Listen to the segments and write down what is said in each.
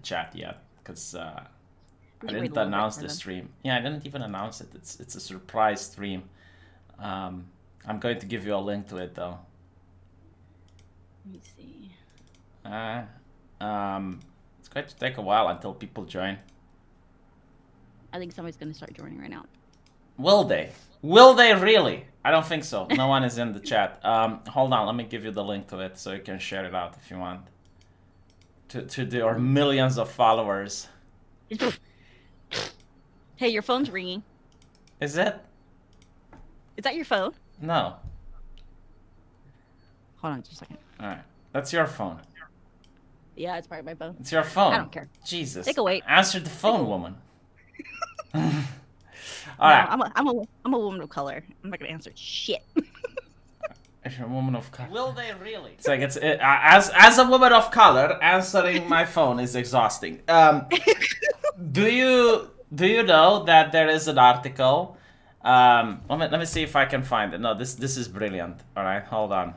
chat yet because I You wait a didn't little bit announce for the them. stream. Yeah, I didn't even announce it. It's a surprise stream. I'm going to give you a link to it though. Let me see. It's going to take a while until people join. I think somebody's gonna start joining right now. Will they? Will they really? I don't think so. No one is in the chat. Hold on, let me give you the link to it so you can share it out if you want. To your millions of followers. Hey, your phone's ringing. Is it? Is that your phone? No. Hold on just a second. Alright. That's your phone. Yeah, it's probably my phone. It's your phone. I don't care. Jesus. Take a wait. Answer the phone, woman. No, Alright. I'm a woman of color. I'm not gonna answer shit. If you're a woman of color. Will they really? It's like as a woman of color, answering my phone is exhausting. Do you know that there is an article? Let me see if I can find it. No, this is brilliant. All right, hold on.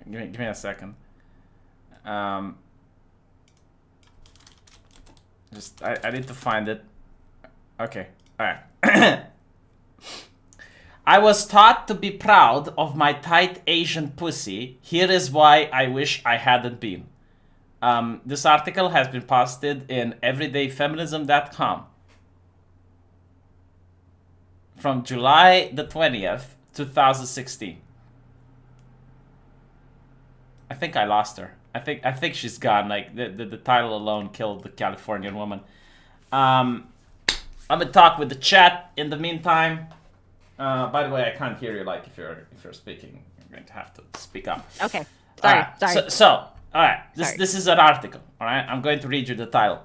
Give me a second. Just I need to find it. Okay. All right. I was taught to be proud of my tight Asian pussy. Here is why I wish I hadn't been. This article has been posted in everydayfeminism.com from July the 20th, 2016. I think I lost her. I think she's gone. Like the title alone killed the Californian woman. I'm gonna talk with the chat in the meantime. By the way, I can't hear you. Like if you're speaking, you're going to have to speak up. Okay. Sorry. Right. Sorry. So all right. This is an article. All right. I'm going to read you the title.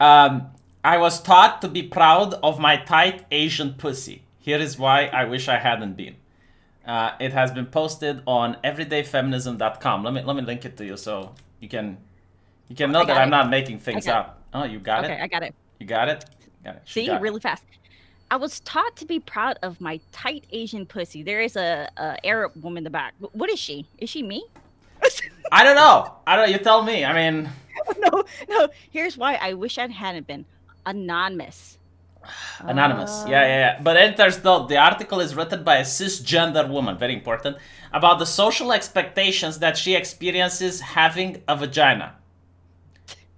I was taught to be proud of my tight Asian pussy. Here is why I wish I hadn't been. It has been posted on everydayfeminism.com. Let me link it to you so you can know that I'm not making things up. Oh, you got it? Okay, I got it. You got it? Got it. See, really fast. I was taught to be proud of my tight Asian pussy. There is a Arab woman in the back. What is she? Is she me? I don't know. You tell me. I mean, no. Here's why I wish I hadn't been anonymous. Anonymous. Yeah. But enters though. The article is written by a cisgender woman, very important, about the social expectations that she experiences having a vagina.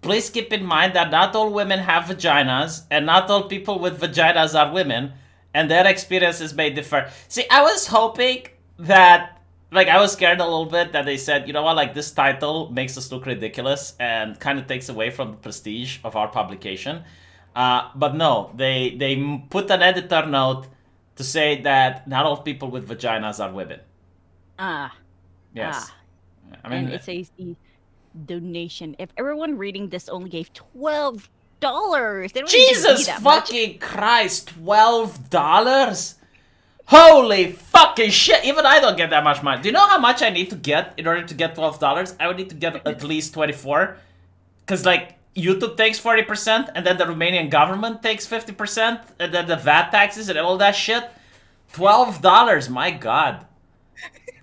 Please keep in mind that not all women have vaginas, and not all people with vaginas are women, and their experiences may differ. See, I was hoping that, like, I was scared a little bit that they said, you know what, like, this title makes us look ridiculous and kind of takes away from the prestige of our publication. But no, they put an editor note to say that not all people with vaginas are women. Yes. I mean, and it says the donation. If everyone reading this only gave $12, they don't Jesus fucking Christ, $12? Holy fucking shit! Even I don't get that much money. Do you know how much I need to get in order to get $12? I would need to get at least 24, because like YouTube takes 40%, and then the Romanian government takes 50%, and then the VAT taxes and all that shit. $12, my god.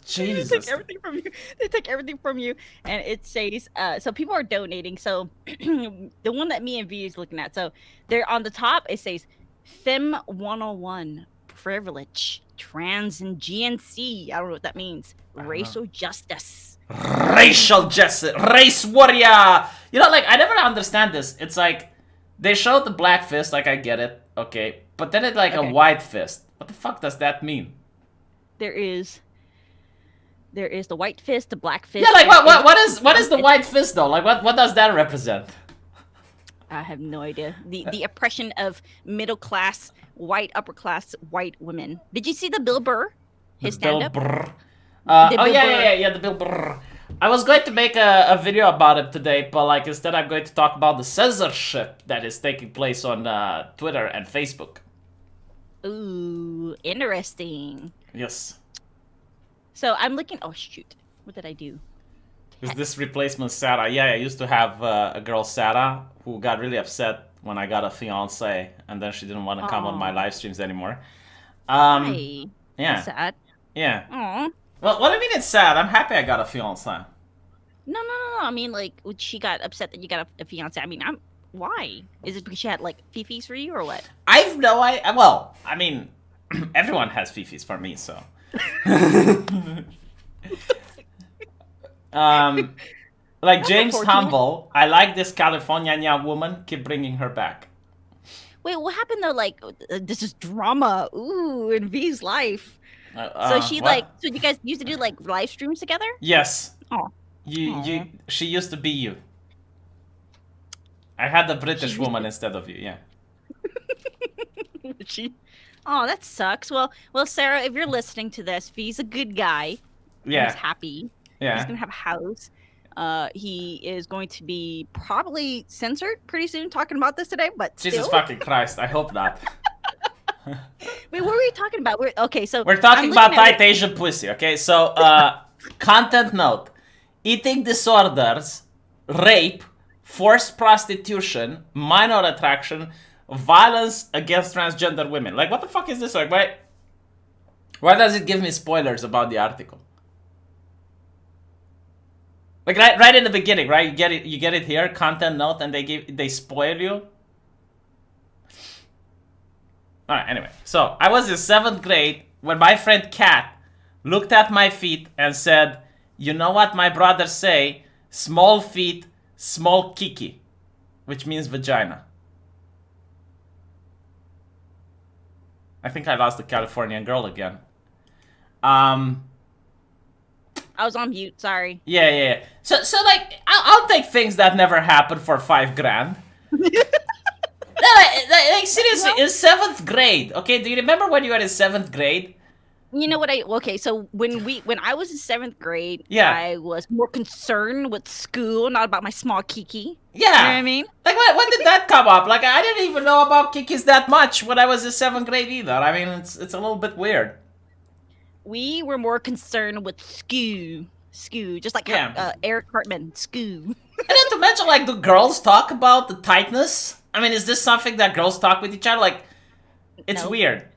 Jesus. They take everything from you. They take everything from you, and it says so people are donating. So the one that me and V is looking at, so they're on the top. It says Fem 101 privilege, trans and GNC. I don't know what that means. Racial justice. Racial justice. Race warrior. You know, like, I never understand this. It's like, they showed the black fist, like, I get it. Okay. But then it's like a white fist. What the fuck does that mean? There is the white fist, the black fist. Yeah, like, what is the white fist, though? Like, what does that represent? I have no idea. The oppression of middle class, white, upper class, white women. Did you see the Bill Burr? His stand-up? The Bill Burr. I was going to make a video about it today, but like instead I'm going to talk about the censorship that is taking place on Twitter and Facebook. Ooh, interesting. Yes. So I'm looking. Oh shoot! What did I do? Is this replacement Sarah? Yeah, I used to have a girl Sarah who got really upset when I got a fiance, and then she didn't want to come on my live streams anymore. Why? Yeah. That's sad. Yeah. Aww. Well, what do you mean it's sad? I'm happy I got a fiance. No, no, no, no. I mean, like, she got upset that you got a fiance. I mean, why? Is it because she had like fifis for you or what? I've no idea. Well, I mean, everyone has fifis for me, so. Like That's James unfortunate. Humble, I like this Californian young woman. Keep bringing her back. Wait, what happened though? Like, this is drama. Ooh, in V's life. So she like, What? so you guys used to do like live streams together? Yes. Oh, She used to be you. I had a British She- woman instead of you. Yeah. she. Oh, that sucks. Well, Sarah, if you're listening to this, V's a good guy. Yeah. He's happy. Yeah. He's gonna have a house. He is going to be probably censored pretty soon talking about this today, but Jesus still. fucking Christ! I hope not. Wait, what were we talking about? Okay, so We're talking I'm about looking at tight Asian pussy. Okay, so content note: eating disorders, rape, forced prostitution, minor attraction, violence against transgender women. Like, what the fuck is this? Like, why does it give me spoilers about the article? Like right in the beginning, right? You get it here, content note, and they spoil you. Alright, anyway. So I was in 7th grade when my friend Kat looked at my feet and said, "You know what my brothers say? Small feet, small kiki," which means vagina. I think I lost the Californian girl again. I was on mute. Sorry. Yeah. So like, I'll take things that never happened for $5,000. No, like seriously, in 7th grade. Okay, do you remember when you were in 7th grade? You know what okay, so when I was in 7th grade, Yeah. I was more concerned with school, not about my small kiki. Yeah. You know what I mean? Like, when did that come up? Like, I didn't even know about kikis that much when I was in 7th grade either. I mean, it's a little bit weird. We were more concerned with skoo, just like how, Eric Cartman, skoo. And then to mention, like, do girls talk about the tightness? I mean, is this something that girls talk with each other? Like, it's No. weird.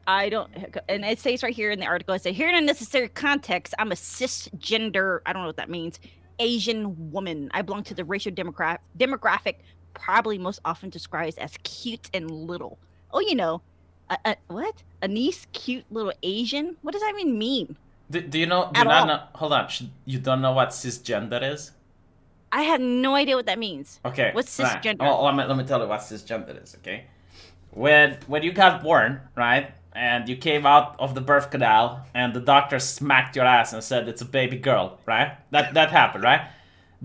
I don't, and it says right here in the article, it says, here in a necessary context, I'm a cisgender, I don't know what that means, Asian woman. I belong to the racial demographic probably most often described as cute and little. Oh, you know, what? A niece, cute little Asian? What does that even mean? Do you know? At all. Know? Hold on. You don't know what cisgender is? I have no idea what that means. Okay. What's right. cisgender? Oh, let me tell you what cisgender is. Okay. When you got born, right, and you came out of the birth canal, and the doctor smacked your ass and said it's a baby girl, right? That happened, right?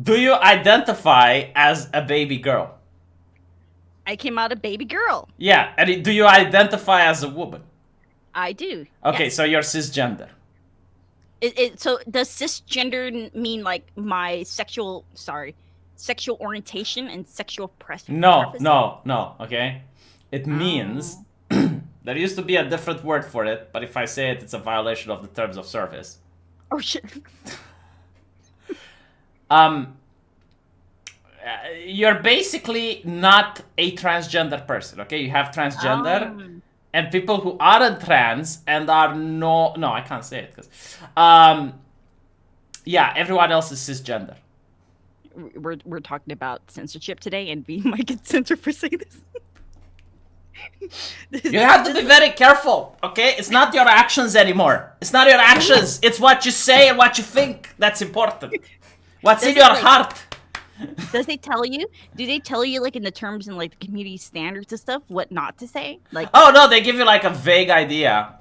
Do you identify as a baby girl? I came out a baby girl. Yeah. And do you identify as a woman? I do. Okay, yes. so you're cisgender. So does cisgender mean like my sexual orientation and sexual preference? No. Okay, it means there used to be a different word for it, but if I say it, it's a violation of the terms of service. Oh shit. You're basically not a transgender person. Okay, you have transgender. And people who aren't trans and are no, I can't say it because, yeah, everyone else is cisgender. We're talking about censorship today, and we might get censored for saying this. You have to be very careful, okay? It's not your actions anymore. It's not your actions. It's what you say and what you think that's important. What's in your heart. Does they tell you? Do they tell you like in the terms and like the community standards and stuff what not to say? Like, oh no, they give you like a vague idea.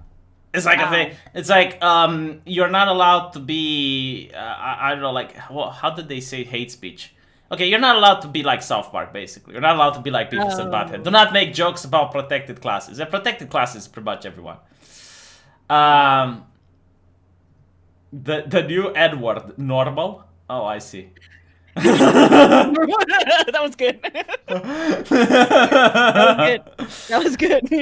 It's like a vague. It's like you're not allowed to be. I don't know. Like, well, how did they say hate speech? Okay, you're not allowed to be like South Park. Basically, you're not allowed to be like Beavis and Butthead. Do not make jokes about protected classes. And protected classes is pretty much everyone. The new N word, normal. Oh, I see. that was good. That was good.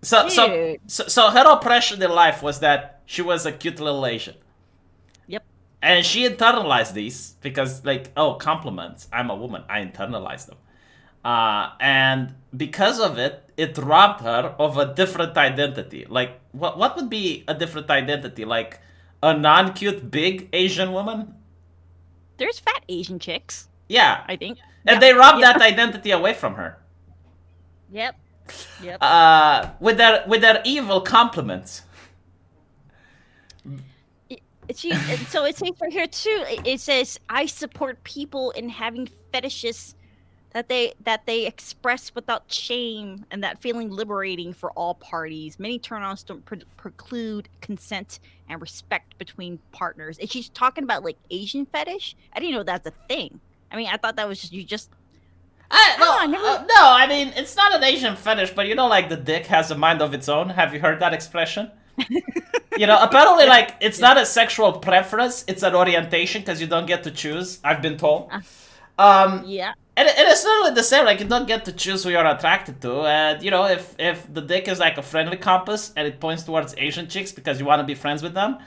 So her oppression in life was that she was a cute little Asian. Yep. And she internalized these because, like, oh, compliments. I'm a woman. I internalized them. And because of it, it robbed her of a different identity. Like, what would be a different identity? Like a non-cute big Asian woman? There's fat Asian chicks, Yeah, I think. and Yeah. they robbed Yeah. that identity away from her. Yep. Yep. With their evil compliments. And so it says right here too. It says, "I support people in having fetishes that they express without shame, and that feeling liberating for all parties. Many turn-ons don't preclude consent and respect between partners." And she's talking about like Asian fetish. I didn't know that's a thing. I mean, I thought that was just you just. No, I mean, it's not an Asian fetish, but you know, like the dick has a mind of its own. Have you heard that expression? Apparently, like, it's not a sexual preference, it's an orientation, because you don't get to choose, I've been told. Yeah. And it's literally the same, like, you don't get to choose who you're attracted to, and, if the dick is, like, a friendly compass, and it points towards Asian chicks because you want to be friends with them,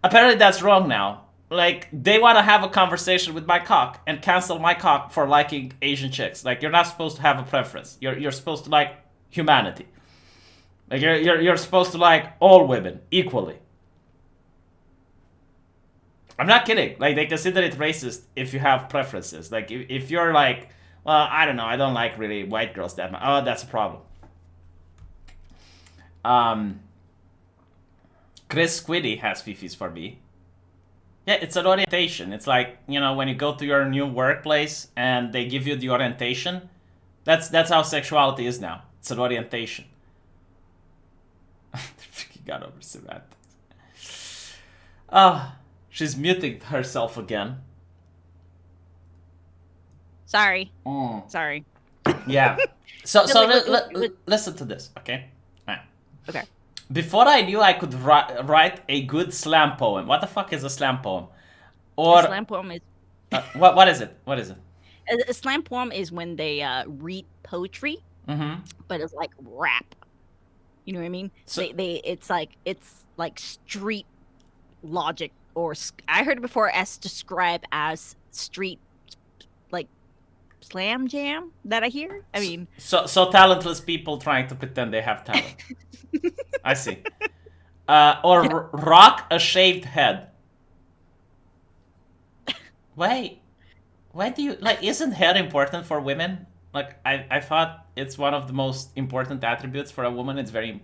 apparently that's wrong now. Like, they want to have a conversation with my cock, and cancel my cock for liking Asian chicks. Like, you're not supposed to have a preference. You're supposed to like humanity. Like, you're supposed to like all women equally. I'm not kidding. Like, they consider it racist if you have preferences. Like, if you're like, well, I don't know, I don't like really white girls that much. Oh, that's a problem. Chris Squiddy has fifis for me. Yeah, it's an orientation. It's like, when you go to your new workplace and they give you the orientation, that's how sexuality is now. It's an orientation. Freaking got over semantics. She's muting herself again. Sorry. Mm. Sorry. Yeah. So listen to this, okay? Right. Okay. Before I knew I could write a good slam poem. What the fuck is a slam poem? Or A slam poem is what is it? What is it? a slam poem is when they read poetry, but it's like rap. You know what I mean? So- it's like street logic, or I heard it before as described as street like slam jam that I hear. I mean, So talentless people trying to pretend they have talent. I see. Or rock a shaved head. Wait, why do you like? Isn't hair important for women? Like, I thought it's one of the most important attributes for a woman. It's very,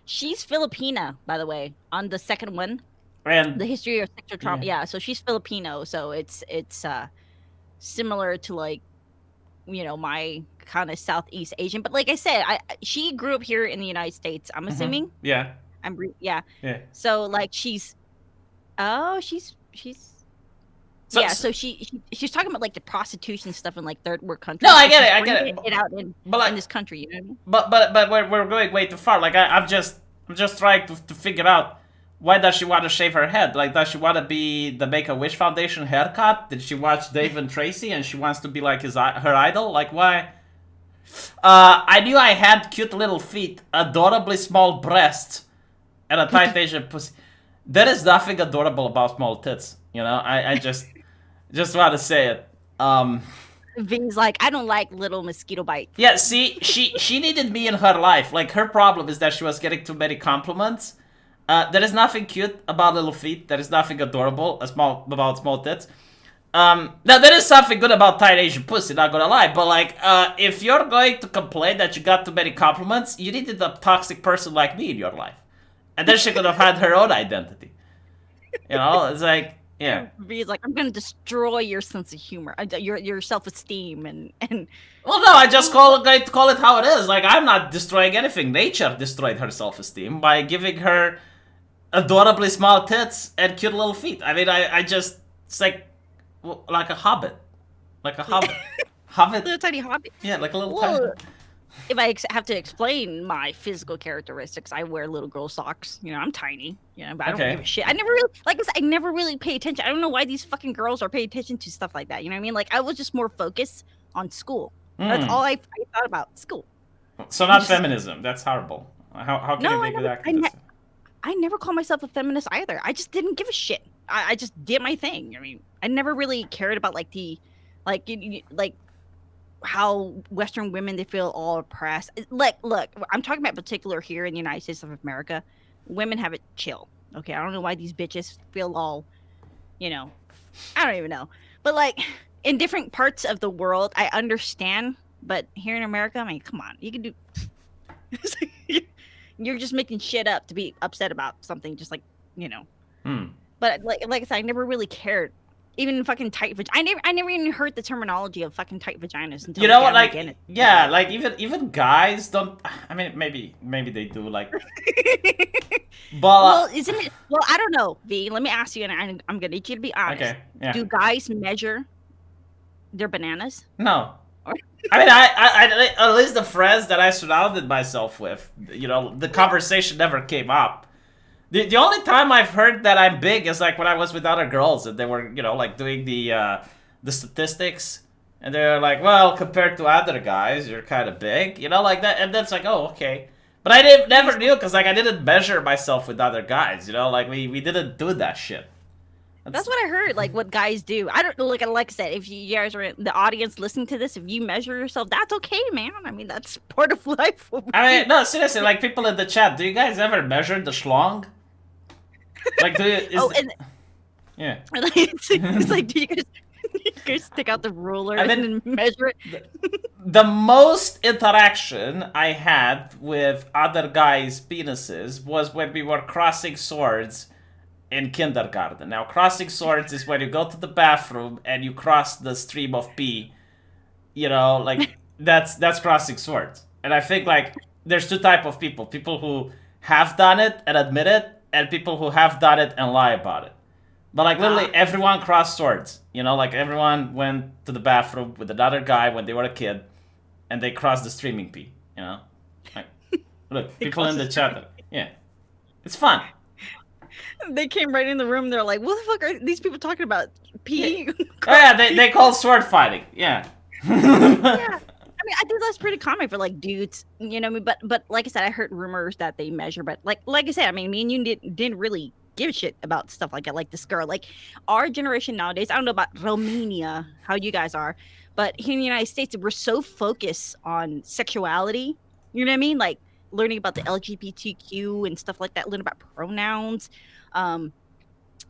she's Filipina, by the way. On the second one, and the history of sexual trauma. Yeah, so she's Filipino, so it's similar to like, my kind of Southeast Asian. But like I said, she grew up here in the United States. I'm assuming. yeah. Yeah. Yeah. So like she's So, yeah. So she's talking about like the prostitution stuff in like third world countries. No, I but get she's it, I get bringing it. it out in But like, in this country, you know what I mean? but we're going way too far. Like, I'm just trying to figure out, why does she want to shave her head? Like, does she want to be the Make-A-Wish Foundation haircut? Did she watch Dave and Tracy and she wants to be like her idol? Like, why? I knew I had cute little feet, adorably small breasts, and a tight Asian pussy. There is nothing adorable about small tits. I just want to say it. V's like, I don't like little mosquito bites. Yeah, see, she needed me in her life. Like, her problem is that she was getting too many compliments. There is nothing cute about little feet. There is nothing adorable about small tits. Now, there is something good about tight Asian pussy, not gonna lie. But, like, if you're going to complain that you got too many compliments, you needed a toxic person like me in your life. And then she could have had her own identity. It's like, yeah. V's like, I'm gonna destroy your sense of humor, your self-esteem, and. Well, no, I just call it how it is. Like, I'm not destroying anything. Nature destroyed her self-esteem by giving her adorably small tits and cute little feet. I mean, it's like a hobbit. Like a hobbit. Hobbit. Little tiny hobbit. Yeah, like a little Well, tiny. if I have to explain my physical characteristics, I wear little girl socks. I'm tiny. But I don't give a shit. I never really, like I said, I never really pay attention. I don't know why these fucking girls are paying attention to stuff like that. You know what I mean? Like, I was just more focused on school. That's all I thought about, school. So not feminism. That's horrible. How can you make that activist? I never call myself a feminist either. I just didn't give a shit. I just did my thing. I mean, I never really cared about like the, like how Western women, they feel all oppressed. Like, look, I'm talking about particular here in the United States of America. Women have it chill. Okay, I don't know why these bitches feel all, you know, I don't even know. But like in different parts of the world, I understand. But here in America, I mean, come on, you can do. It's like, you're just making shit up to be upset about something, just like, you know. Hmm. But like I said, I never really cared. Even fucking tight I never even heard the terminology of fucking tight vaginas until You know what? Gavin Like, again. yeah, like even guys don't. I mean, maybe they do. Like, but Well, isn't it? Well, I don't know, V. Let me ask you, and I'm gonna need you to be honest. okay, yeah. Do guys measure their bananas? No. Or- I mean, I at least the friends that I surrounded myself with, you know, the conversation never came up. The only time I've heard that I'm big is like when I was with other girls and they were, you know, like doing the statistics, and they're like, well, compared to other guys, you're kind of big, you know, like that, and that's like, oh, okay. But I never knew because like I didn't measure myself with other guys, you know, like we didn't do that shit. That's what I heard. Like what guys do. I don't like. Like I said, if you guys are in the audience listening to this, if you measure yourself, that's okay, man. I mean, that's part of life. I mean, no, seriously, like people in the chat, do you guys ever measure the schlong? Like, do you? Yeah. It's like, do you guys stick out the ruler I mean, and measure it? The most interaction I had with other guys' penises was when we were crossing swords in kindergarten. Now, crossing swords is when you go to the bathroom and you cross the stream of pee. You know, like that's crossing swords. And I think like there's two type of people: people who have done it and admit it, and people who have done it and lie about it. But like literally everyone crossed swords. You know, like everyone went to the bathroom with another guy when they were a kid, and they crossed the streaming pee. You know, like, look, people in the chat. Yeah, it's fun. They came right in the room. They're like, "What the fuck are these people talking about? Pee?" Oh, yeah, they call it sword fighting. Yeah. Yeah. I mean, I think that's pretty common for like dudes, you know. But like I said, I heard rumors that they measure. But like I said, I mean, me and you didn't really give a shit about stuff like that. Like this girl, like our generation nowadays. I don't know about Romania, how you guys are, but here in the United States, we're so focused on sexuality. You know what I mean? Like learning about the LGBTQ and stuff like that. Learning about pronouns.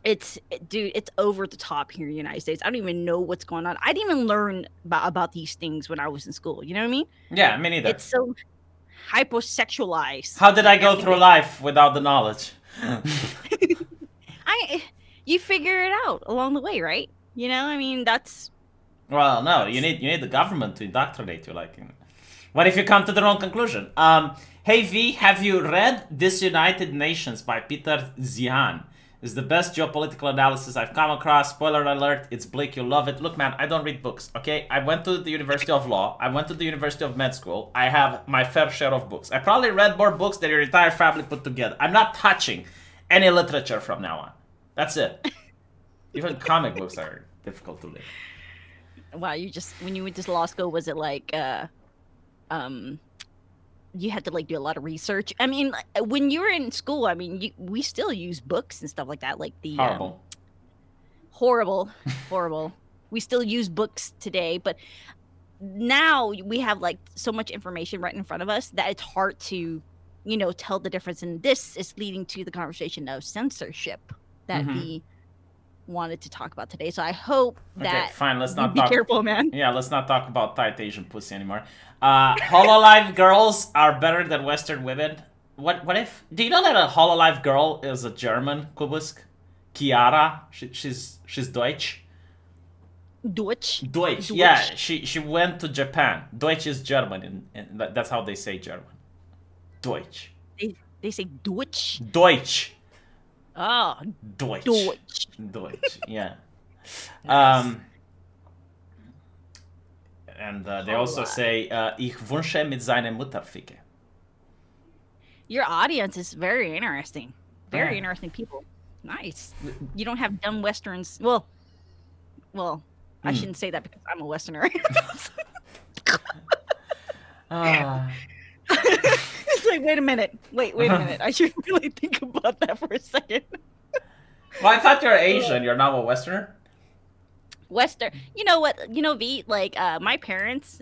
It's dude, it's over the top here in the United States. I don't even know what's going on. I didn't even learn about these things when I was in school. You know what I mean? Yeah, me neither. It's so hyposexualized. How did I go through life without the knowledge? You figure it out along the way, right? You know, I mean, that's. Well, no, you need the government to indoctrinate you. Like, what if you come to the wrong conclusion? Hey V, have you read Disunited Nations by Peter Zihan? It's the best geopolitical analysis I've come across. Spoiler alert, it's bleak, you'll love it. Look, man, I don't read books, okay? I went to the University of Law. I went to the University of Med School. I have my fair share of books. I probably read more books than your entire family put together. I'm not touching any literature from now on. That's it. Even comic books are difficult to read. Wow, when you went to law school, was it like, you had to like do a lot of research? I mean, when you were in school, I mean, we still use books and stuff like that, like the horrible. We still use books today, but now we have like so much information right in front of us that it's hard to, you know, tell the difference. And this is leading to the conversation of censorship that we wanted to talk about today. So I hope that fine, let's not be careful, man. Yeah, let's not talk about tight Asian pussy anymore. Hololive girls are better than Western women. What if? Do you know that a Hololive girl is a German, Kubusk? Chiara, she's Deutsch. Deutsch. Yeah, she went to Japan. Deutsch is German, and that's how they say German. Deutsch. They say Deutsch. Deutsch. Oh, Deutsch. Yeah. And they also say, ich wünsche mit seiner Mutter ficke. Your audience is very interesting. Very interesting people. Nice. You don't have dumb Westerns. Well, I shouldn't say that because I'm a Westerner. It's like, wait a minute. Wait a minute. I should really think about that for a second. Well, I thought you're Asian. You're not a Westerner? Western. You know what? You know, V, like my parents,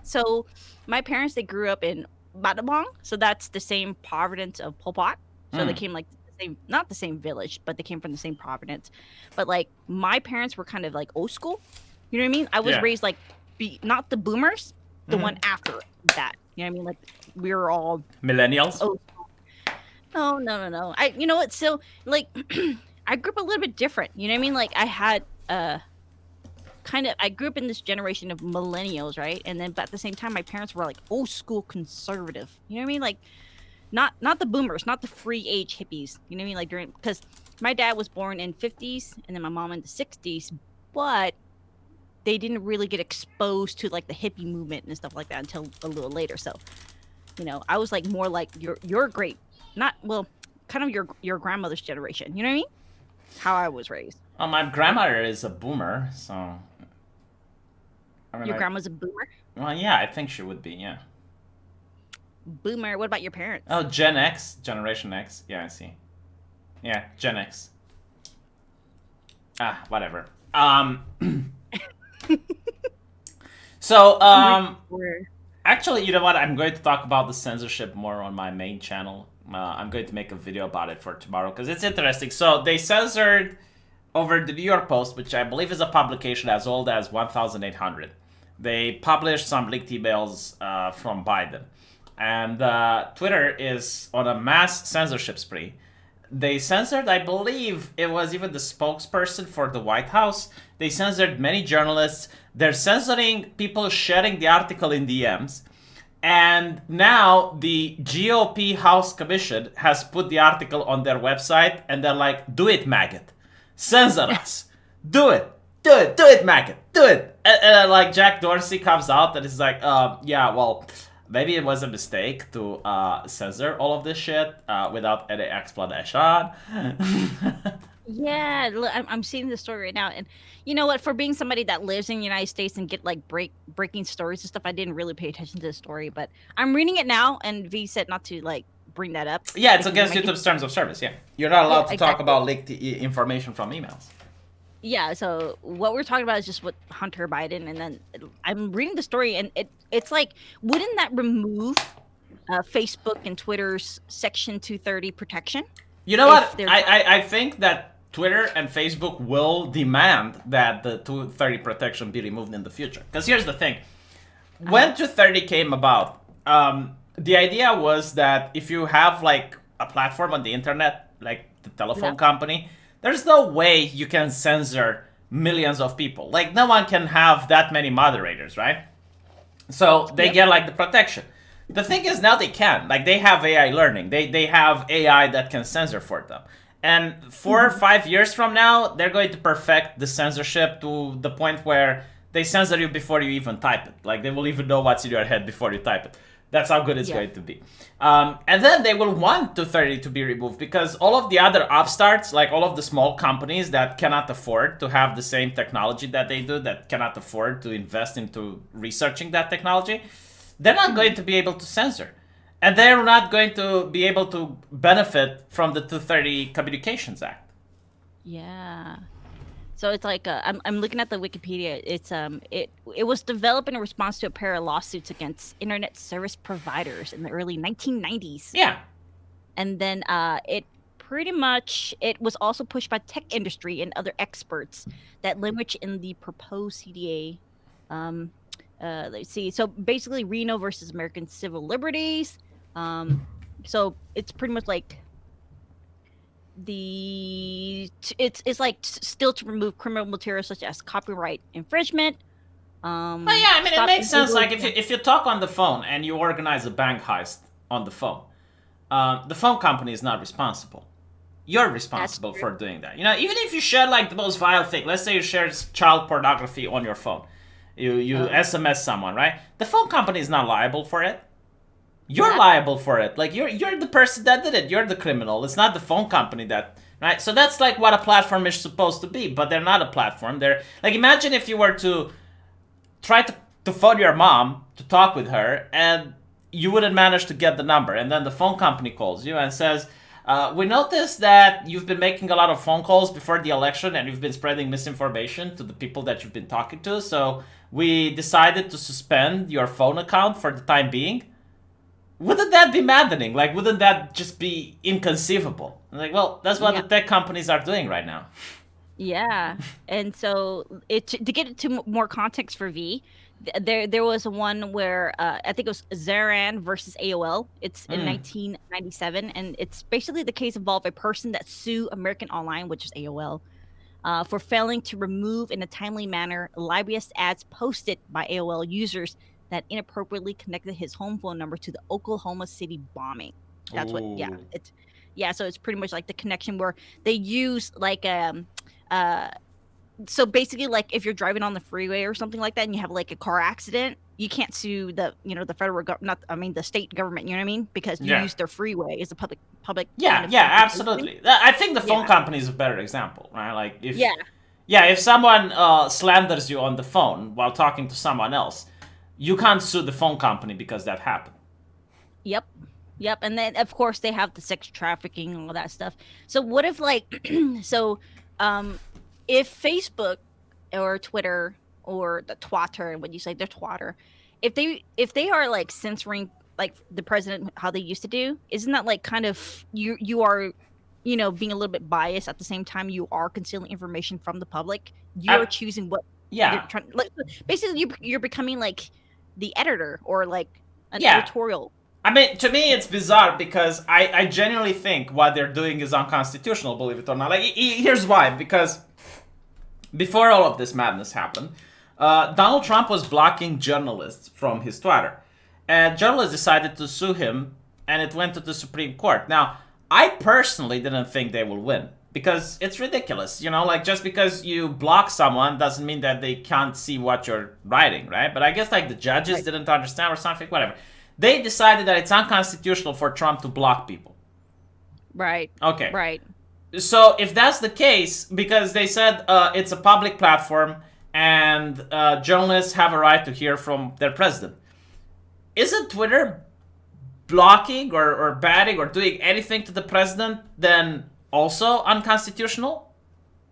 so my parents, they grew up in Battambang, so that's the same province of Pol Pot. So they Mm, came like the same, not the same village, but they came from the same province. But like my parents were kind of like old school. You know what I mean? I was yeah. raised like not the boomers, the one Hmm. after that. You know what I mean? Like we were all Millennials. oh no, no, no, no. I, you know what? So like I grew up a little bit different. You know what I mean? Like I had kind of, I grew up in this generation of millennials, right? And then but at the same time my parents were like old school conservative. You know what I mean? Like not the boomers, not the free age hippies. You know what I mean? Like during, because my dad was born in 50s and then my mom in the 60s, but they didn't really get exposed to like the hippie movement and stuff like that until a little later. So, you know, I was like more like your great, not well, kind of your grandmother's generation. You know what I mean? How I was raised. Well, my grandmother is a boomer, so I mean, Your grandma's a boomer. well, yeah, I think she would be. Yeah. Boomer. What about your parents? Oh, Gen X, Generation X. Yeah, I see. Yeah, Gen X. Ah, whatever. So, actually, you know what? I'm going to talk about the censorship more on my main channel. I'm going to make a video about it for tomorrow because it's interesting. So they censored over the New York Post, which I believe is a publication as old as 1800. They published some leaked emails from Biden. And Twitter is on a mass censorship spree. They censored, I believe it was even the spokesperson for the White House. They censored many journalists. They're censoring people sharing the article in DMs. And now the GOP House Commission has put the article on their website and they're like, do it, maggot. Censor us. Do it. Do it. Do it, maggot. Do it. And like Jack Dorsey comes out and is like, yeah, well, maybe it was a mistake to censor all of this shit without any explanation. Yeah, I'm seeing the story right now, and you know what? For being somebody that lives in the United States and get like breaking stories and stuff, I didn't really pay attention to the story, but I'm reading it now. And V said not to like bring that up. Yeah, it's because against YouTube's terms of service. Yeah, you're not allowed yeah, to talk exactly. about leaked information from emails. Yeah, so what we're talking about is just what Hunter Biden, and then I'm reading the story, and it's like, wouldn't that remove Facebook and Twitter's Section 230 protection? You know If what? they're I think that Twitter and Facebook will demand that the 230 protection be removed in the future. Because here's the thing. When 230 came about, the idea was that if you have like a platform on the internet, like the telephone yeah, company, there's no way you can censor millions of people. Like no one can have that many moderators, right? So they yep. get like the protection. The thing is now they can. Like they have AI learning. They have AI that can censor for them. And 4 or 5 years from now, they're going to perfect the censorship to the point where they censor you before you even type it. Like they will even know what's in your head before you type it. That's how good it's Yeah. going to be. And then they will want 230 to be removed because all of the other upstarts, like all of the small companies that cannot afford to have the same technology that they do, that cannot afford to invest into researching that technology, they're not going to be able to censor. And they're not going to be able to benefit from the 230 Communications Act. Yeah. So it's like I'm looking at the Wikipedia. It's it was developed in response to a pair of lawsuits against internet service providers in the early 1990s, Yeah. and then it pretty much, it was also pushed by tech industry and other experts that language in the proposed CDA. Let's see. So basically, Reno versus American Civil Liberties. So it's pretty much like it's like still to remove criminal material such as copyright infringement. Well, yeah, I mean, it Stop makes sense. illegal. Like, if you talk on the phone and you organize a bank heist on the phone, the phone company is not responsible. You're responsible true. for doing that. You know, even if you share like the most vile thing, let's say you share child pornography on your phone, you SMS someone, right? The phone company is not liable for it. You're Yeah. liable for it. Like you're the person that did it. You're the criminal. It's not the phone company that, right? So that's like what a platform is supposed to be, but they're not a platform. They're like, imagine if you were to try to phone your mom to talk with her and you wouldn't manage to get the number, and then the phone company calls you and says, We noticed that you've been making a lot of phone calls before the election and you've been spreading misinformation to the people that you've been talking to. So we decided to suspend your phone account for the time being. Wouldn't that be maddening? Like, wouldn't that just be inconceivable? Like, well, that's what Yeah. the tech companies are doing right now. Yeah, and so to get it to more context for V, there was one where I think it was Zaran versus AOL. It's in Mm. 1997, and it's basically the case involved a person that sued American Online, which is AOL, for failing to remove in a timely manner libelous ads posted by AOL users that inappropriately connected his home phone number to the Oklahoma City bombing. That's what, yeah, Ooh. it's yeah. So it's pretty much like the connection where they use like uh so basically like if you're driving on the freeway or something like that and you have like a car accident, you can't sue the the federal government, not I mean the state government, you know what I mean, because you Yeah. use their freeway as a public kind Yeah, of yeah, transportation. absolutely. I think the phone Yeah, company is a better example, right? Like, if yeah, yeah, if someone slanders you on the phone while talking to someone else, you can't sue the phone company because that happened. yep, yep. And then of course they have the sex trafficking and all that stuff. So what if like so um if Facebook or Twitter or the Twatter, what you say, the Twatter, if they are like censoring like the president how they used to do, isn't that like kind of you are being a little bit biased at the same time you are concealing information from the public? You're I, choosing what they're yeah, trying like basically you're becoming like the editor or like an yeah. editorial. I mean, to me, it's bizarre because I genuinely think what they're doing is unconstitutional, believe it or not. Like, here's why. Because before all of this madness happened, Donald Trump was blocking journalists from his Twitter. And journalists decided to sue him, and it went to the Supreme Court. Now, I personally didn't think they will win because it's ridiculous. Like, just because you block someone doesn't mean that they can't see what you're writing, right? But I guess, like, the judges Right. didn't understand or something, whatever. They decided that it's unconstitutional for Trump to block people. Right. Okay. Right. So if that's the case, because they said it's a public platform and journalists have a right to hear from their president, isn't Twitter blocking or batting or doing anything to the president then also unconstitutional?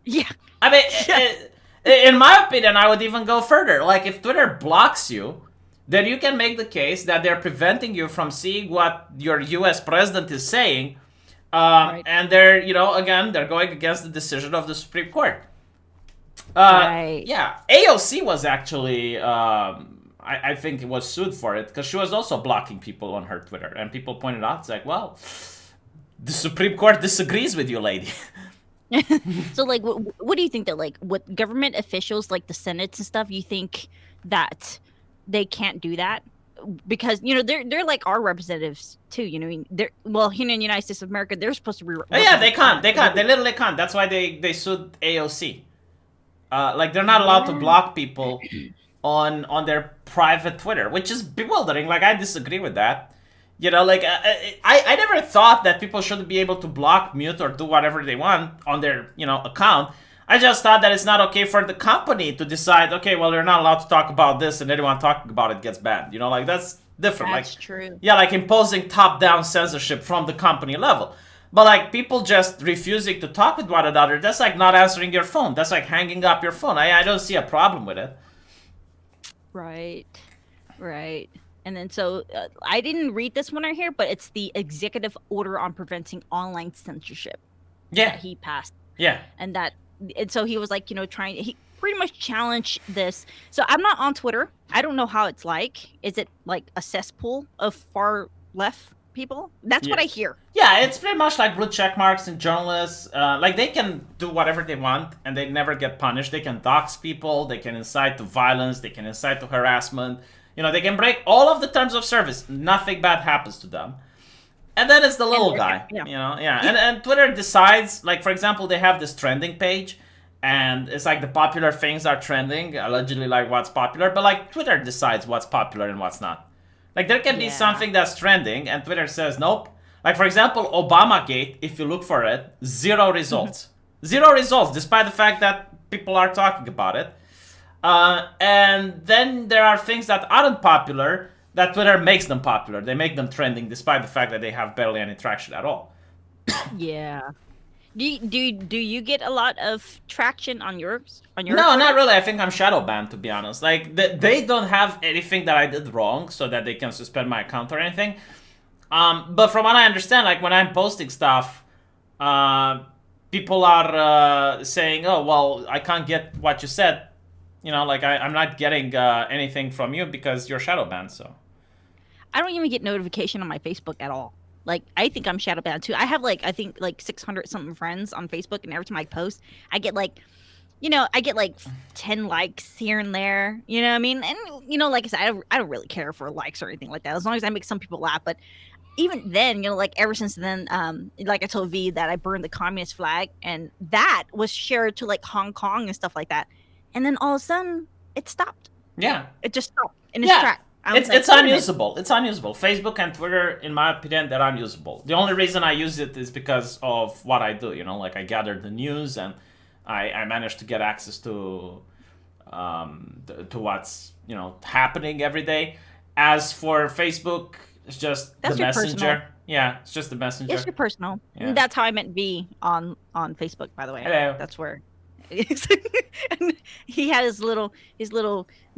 Yeah. I mean, Yeah. in my opinion, I would even go further. Like, if Twitter blocks you, then you can make the case that they're preventing you from seeing what your U.S. president is saying, Right. and they're, again, they're going against the decision of the Supreme Court. Right. Yeah, AOC was actually, I think, it was sued for it because she was also blocking people on her Twitter, and people pointed out, it's like, well, the Supreme Court disagrees with you, lady. So like what do you think that like with government officials like the senates and stuff, you think that they can't do that because they're like our representatives too, I mean, they're well here in the United States of America they're supposed to Oh, yeah, they represent can't. They can't. They everybody. literally can't. That's why they sued AOC. Like, they're not allowed to Yeah. block people on their private Twitter, which is bewildering. Like, I disagree with that. Like, I never thought that people shouldn't be able to block, mute, or do whatever they want on their account. I just thought that it's not okay for the company to decide, okay, well, you're not allowed to talk about this, and anyone talking about it gets banned. Like, that's different. Like, That's true. yeah, like imposing top-down censorship from the company level. But, like, people just refusing to talk with one another, that's like not answering your phone. That's like hanging up your phone. I don't see a problem with it. Right. Right. And then so I didn't read this one right here, but it's the executive order on preventing online censorship Yeah, that he passed. yeah. And so he was like, trying, he pretty much challenged this. So I'm not on Twitter. I don't know how it's like. Is it like a cesspool of far left people? That's what Yeah. I hear. Yeah, it's pretty much like blue check marks and journalists. Like, they can do whatever they want and they never get punished. They can dox people, they can incite to violence, they can incite to harassment. They can break all of the terms of service. Nothing bad happens to them. And then it's the little guy, Yeah. yeah. And Twitter decides, like, for example, they have this trending page, and it's like the popular things are trending, allegedly, like, what's popular, but, like, Twitter decides what's popular and what's not. Like, there can be Yeah. something that's trending, and Twitter says, nope. Like, for example, Obamagate, if you look for it, zero results. Zero results, despite the fact that people are talking about it. And then there are things that aren't popular that Twitter makes them popular. They make them trending despite the fact that they have barely any traction at all. Yeah. Do you get a lot of traction on your No, not Twitter? really. I think I'm shadow banned, to be honest. Like they don't have anything that I did wrong, so that they can suspend my account or anything. But from what I understand, like when I'm posting stuff, uh, people are saying, "Oh, well, I can't get what you said." You know, like I'm not getting anything from you because you're shadow banned. So I don't even get notification on my Facebook at all. Like I think I'm shadow banned too. I have like I think like 600 something friends on Facebook, and every time I post, I get like I get like 10 likes here and there. You know what I mean? And like I said, I don't really care for likes or anything like that. As long as I make some people laugh. But even then, like ever since then, like I told V that I burned the communist flag, and that was shared to like Hong Kong and stuff like that. And then all of a sudden, it stopped. yeah, It just stopped in its yeah. track. I was It's like, wait a minute. unusable. It's unusable. Facebook and Twitter, in my opinion, they're unusable. The only reason I use it is because of what I do. You know, like I gather the news and I managed to get access to what's happening every day. As for Facebook, it's just the That's your personal. messenger. Yeah, it's just the It's messenger. your personal. Yeah. That's how I meant V on Facebook. By the way, Hello. that's where. And he had his little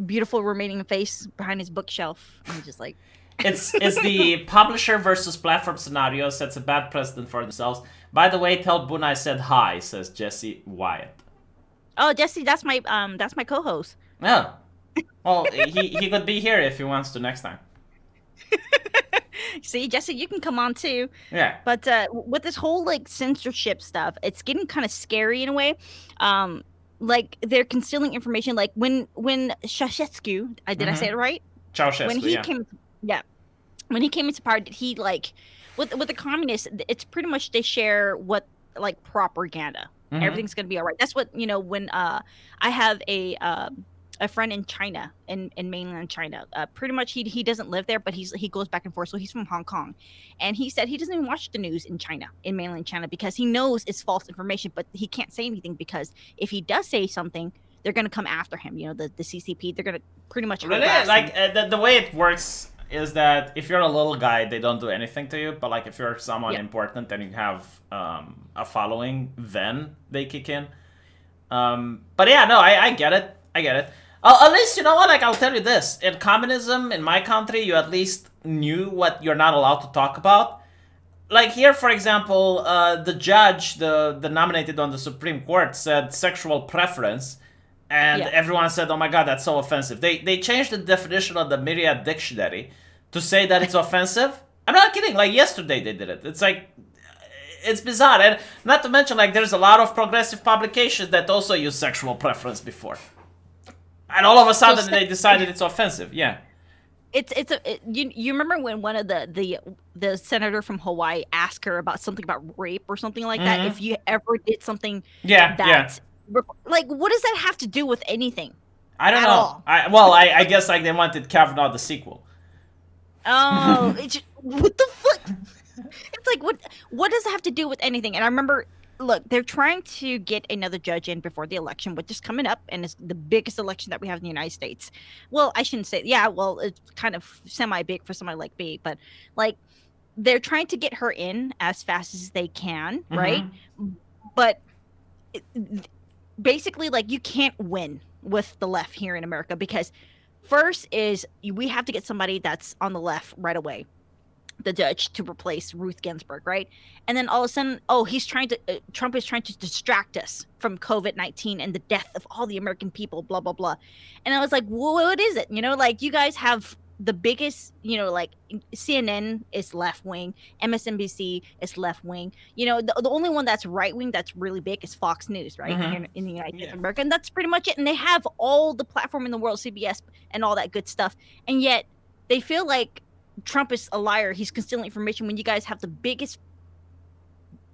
beautiful remaining face behind his bookshelf, and he's just like, It's the publisher versus platform scenario sets a bad precedent for themselves. By the way, tell Boone I said hi, says Jesse Wyatt. "Oh, Jesse, that's my co-host." Yeah. Well, he could be here if he wants to next time. See, Jesse, you can come on too. Yeah. But with this whole like censorship stuff, it's getting kind of scary in a way. Um, like they're concealing information. Like when Shashetsky, did I say it right? When Ceausescu, he yeah. came, yeah, when he came into power, did he like with the communists? It's pretty much they share what like propaganda. Mm-hmm. Everything's gonna be all right. That's what when I have a friend in China, in mainland China. Pretty much he doesn't live there, but he goes back and forth. So he's from Hong Kong, and he said he doesn't even watch the news in China, in mainland China, because he knows it's false information. But he can't say anything because if he does say something, they're gonna come after him. The CCP. They're gonna pretty much Really? harass him. Like the way it works is that if you're a little guy, they don't do anything to you. But like if you're someone Yeah. important and you have a following, then they kick in. But yeah, no, I get it. I get it. At least you know what? Like I'll tell you this: in communism, in my country, you at least knew what you're not allowed to talk about. Like here, for example, the judge, the nominated on the Supreme Court, said sexual preference, and Yeah. everyone said, "Oh my God, that's so offensive." They changed the definition of the Myriad Dictionary to say that it's offensive. I'm not kidding. Like yesterday, they did it. It's like it's bizarre, and not to mention like there's a lot of progressive publications that also use sexual preference before, and all of a So sudden they decided it's offensive. Yeah. you remember when one of the senator from Hawaii asked her about something about rape or something like that? Mm-hmm. If you ever did something Yeah. Yeah. that like what does that have to do with anything I don't at know. all? I guess like they wanted Kavanaugh the sequel. Oh, what the fuck? It's like what does it have to do with anything? And I remember, look, they're trying to get another judge in before the election, which is coming up, and it's the biggest election that we have in the United States. Well, I shouldn't say, yeah, well, it's kind of semi big for somebody like me, but like they're trying to get her in as fast as they can, right? Mm-hmm. But it- basically, like you can't win with the left here in America because first is we have to get somebody that's on the left right away, the judge, to replace Ruth Ginsburg, right? And then all of a sudden, oh, Trump is trying to distract us from COVID-19 and the death of all the American people, blah, blah, blah. And I was like, well, what is it? Like you guys have the biggest, like CNN is left wing, MSNBC is left wing. The only one that's right wing that's really big is Fox News, right? Mm-hmm. In the United States Yeah. of America. And that's pretty much it. And they have all the platform in the world, CBS and all that good stuff. And yet they feel like Trump is a liar. He's concealing information when you guys have the biggest,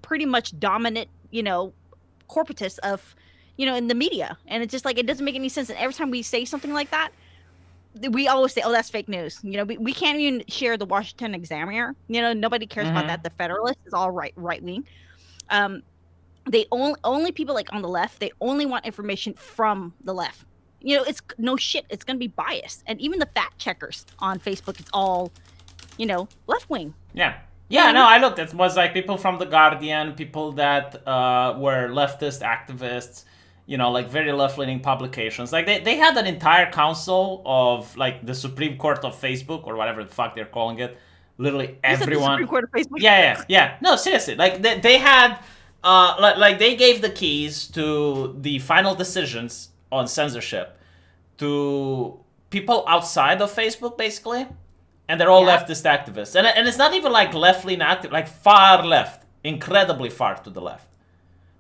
pretty much dominant, corporatus of, in the media. And it's just like, it doesn't make any sense. And every time we say something like that, we always say, oh, that's fake news. We can't even share the Washington Examiner. Nobody cares about that. The Federalist is all right wing. They only people like on the left, they only want information from the left. It's no shit. It's going to be biased. And even the fact checkers on Facebook, it's all left wing. Yeah. Yeah, no, I looked. It was like people from the Guardian, people that were leftist activists, like very left-leaning publications. Like they had an entire council of like the Supreme Court of Facebook or whatever the fuck they're calling it. Literally You said the everyone. Supreme Court of Facebook. Yeah. No, seriously. Like they had, like they gave the keys to the final decisions on censorship to people outside of Facebook, basically, and they're all Yeah. leftist activists. And it's not even like left-leaning active, like far left, incredibly far to the left.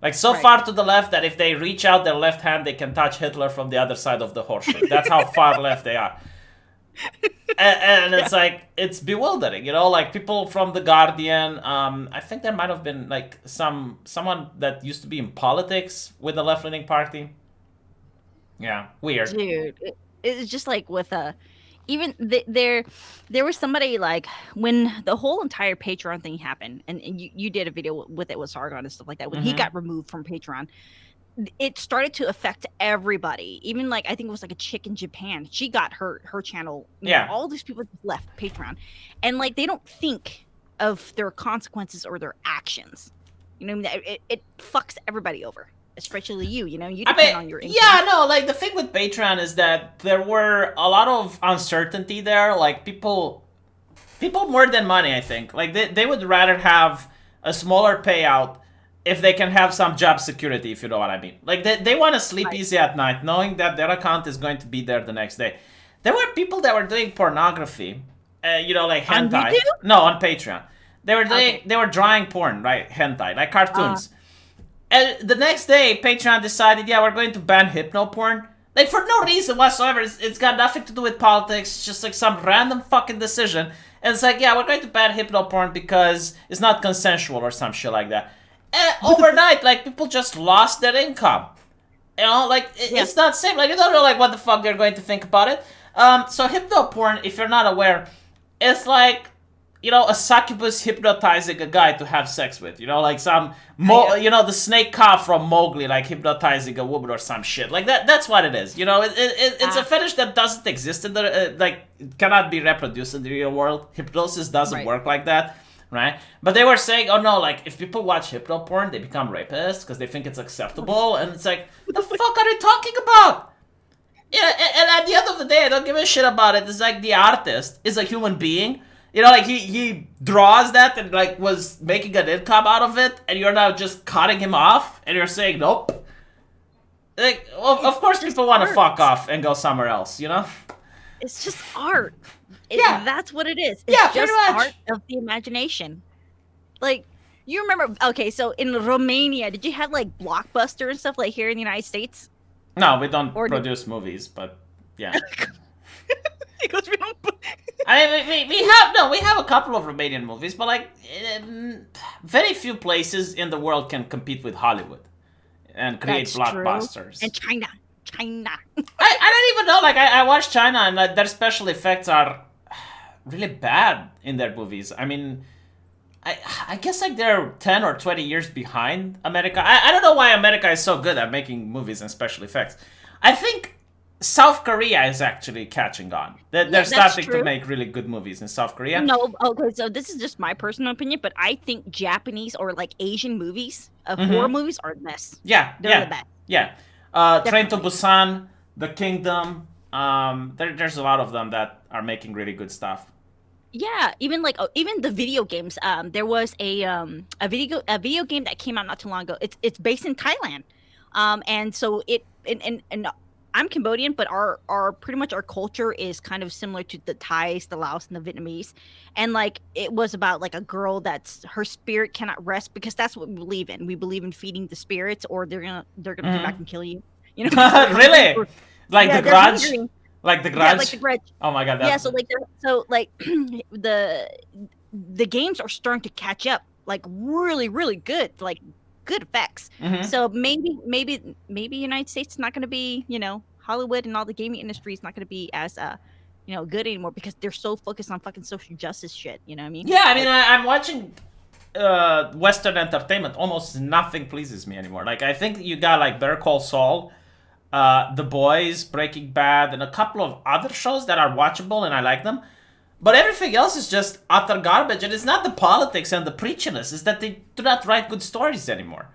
Like so Right. far to the left that if they reach out their left hand, they can touch Hitler from the other side of the horseshoe. That's how far left they are. And it's like, it's bewildering, like people from the Guardian. I think there might have been like someone that used to be in politics with the left-leaning party. Yeah, weird. Dude, it's just like with even there was somebody like when the whole entire Patreon thing happened, and you did a video with it with Sargon and stuff like that when he got removed from Patreon. It started to affect everybody. Even like I think it was like a chick in Japan. She got her channel. Yeah. All these people just left Patreon, and like they don't think of their consequences or their actions. You know what I mean? It fucks everybody over, especially you. You depend on your income. Yeah, no, like the thing with Patreon is that there were a lot of uncertainty there. Like people more than money, I think. Like they would rather have a smaller payout if they can have some job security, if you know what I mean. Like they want to sleep easy at night, knowing that their account is going to be there the next day. There were people that were doing pornography, like hentai. On YouTube? No, on Patreon. They were drawing porn, right? Hentai, like cartoons. And the next day, Patreon decided, yeah, we're going to ban hypno porn. Like, for no reason whatsoever. It's got nothing to do with politics. It's just like some random fucking decision. And it's like, yeah, we're going to ban hypno porn because it's not consensual or some shit like that. And overnight, like, people just lost their income. It's not safe. Like, you don't know, like, what the fuck they're going to think about it. So hypno porn, if you're not aware, it's like, a succubus hypnotizing a guy to have sex with. Like some, the snake cow from Mowgli, like hypnotizing a woman or some shit. Like that. That's what it is. It's a fetish that doesn't exist in the, it cannot be reproduced in the real world. Hypnosis doesn't work like that. Right? But they were saying, oh no, like if people watch hypno porn, they become rapists because they think it's acceptable. And it's like, what the fuck are you talking about? Yeah, and at the end of the day, I don't give a shit about it. It's like the artist is a human being. Like he draws that and like was making an income out of it, and you're now just cutting him off, and you're saying nope. Like, well, of course, people want to fuck off and go somewhere else. It's just art. That's what it is. Yeah, It's just art of the imagination. Like, you remember? Okay, so in Romania, did you have like Blockbuster and stuff like here in the United States? No, we don't produce movies, but yeah. Because we don't. We have a couple of Romanian movies, but like very few places in the world can compete with Hollywood and create blockbusters. And China. I don't even know. Like I watched China, and their special effects are really bad in their movies. I mean, I guess like they're 10 or 20 years behind America. I don't know why America is so good at making movies and special effects. I think South Korea is actually catching on. They're starting to make really good movies in South Korea. No, okay, so this is just my personal opinion, but I think Japanese or like Asian movies, horror movies, are the best. Yeah, they're the best. Yeah, Train to Busan, The Kingdom. There's a lot of them that are making really good stuff. Yeah, even the video games. There was a video game that came out not too long ago. It's based in Thailand, and so and I'm Cambodian, but our pretty much our culture is kind of similar to the Thais, the Laos, and the Vietnamese. And like it was about like a girl that's her spirit cannot rest because that's what we believe in. We believe in feeding the spirits, or they're gonna come back and kill you. Really? Like the Grudge? Like the Grudge? Yeah, like the Grudge. Oh my god. Yeah, so the games are starting to catch up, like really, really good, like good effects. So maybe United States is not going to be, Hollywood and all the gaming industry is not going to be as good anymore because they're so focused on fucking social justice shit. You know what I mean? Yeah, I mean, I'm watching Western entertainment. Almost nothing pleases me anymore. Like I think you got like Better Call Saul, The Boys, Breaking Bad, and a couple of other shows that are watchable and I like them. But everything else is just utter garbage, and it's not the politics and the preachiness, it's that they do not write good stories anymore.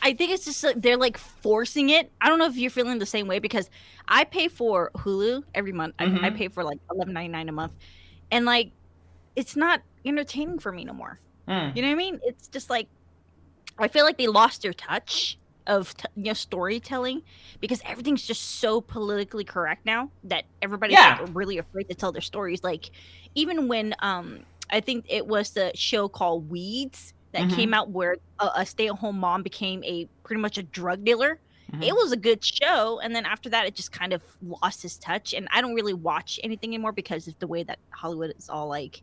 I think it's just like they're like forcing it. I don't know if you're feeling the same way because I pay for Hulu every month. I Mm-hmm. pay for like $11.99 a month, and like it's not entertaining for me no more. Mm. You know what I mean? It's just like I feel like they lost their touch of storytelling because everything's just so politically correct now that everybody's like Yeah. really afraid to tell their stories. Like even when I think it was the show called Weeds that Mm-hmm. came out where a stay-at-home mom became a pretty much a drug dealer. Mm-hmm. It was a good show, and then after that, it just kind of lost its touch. And I don't really watch anything anymore because of the way that Hollywood is all like,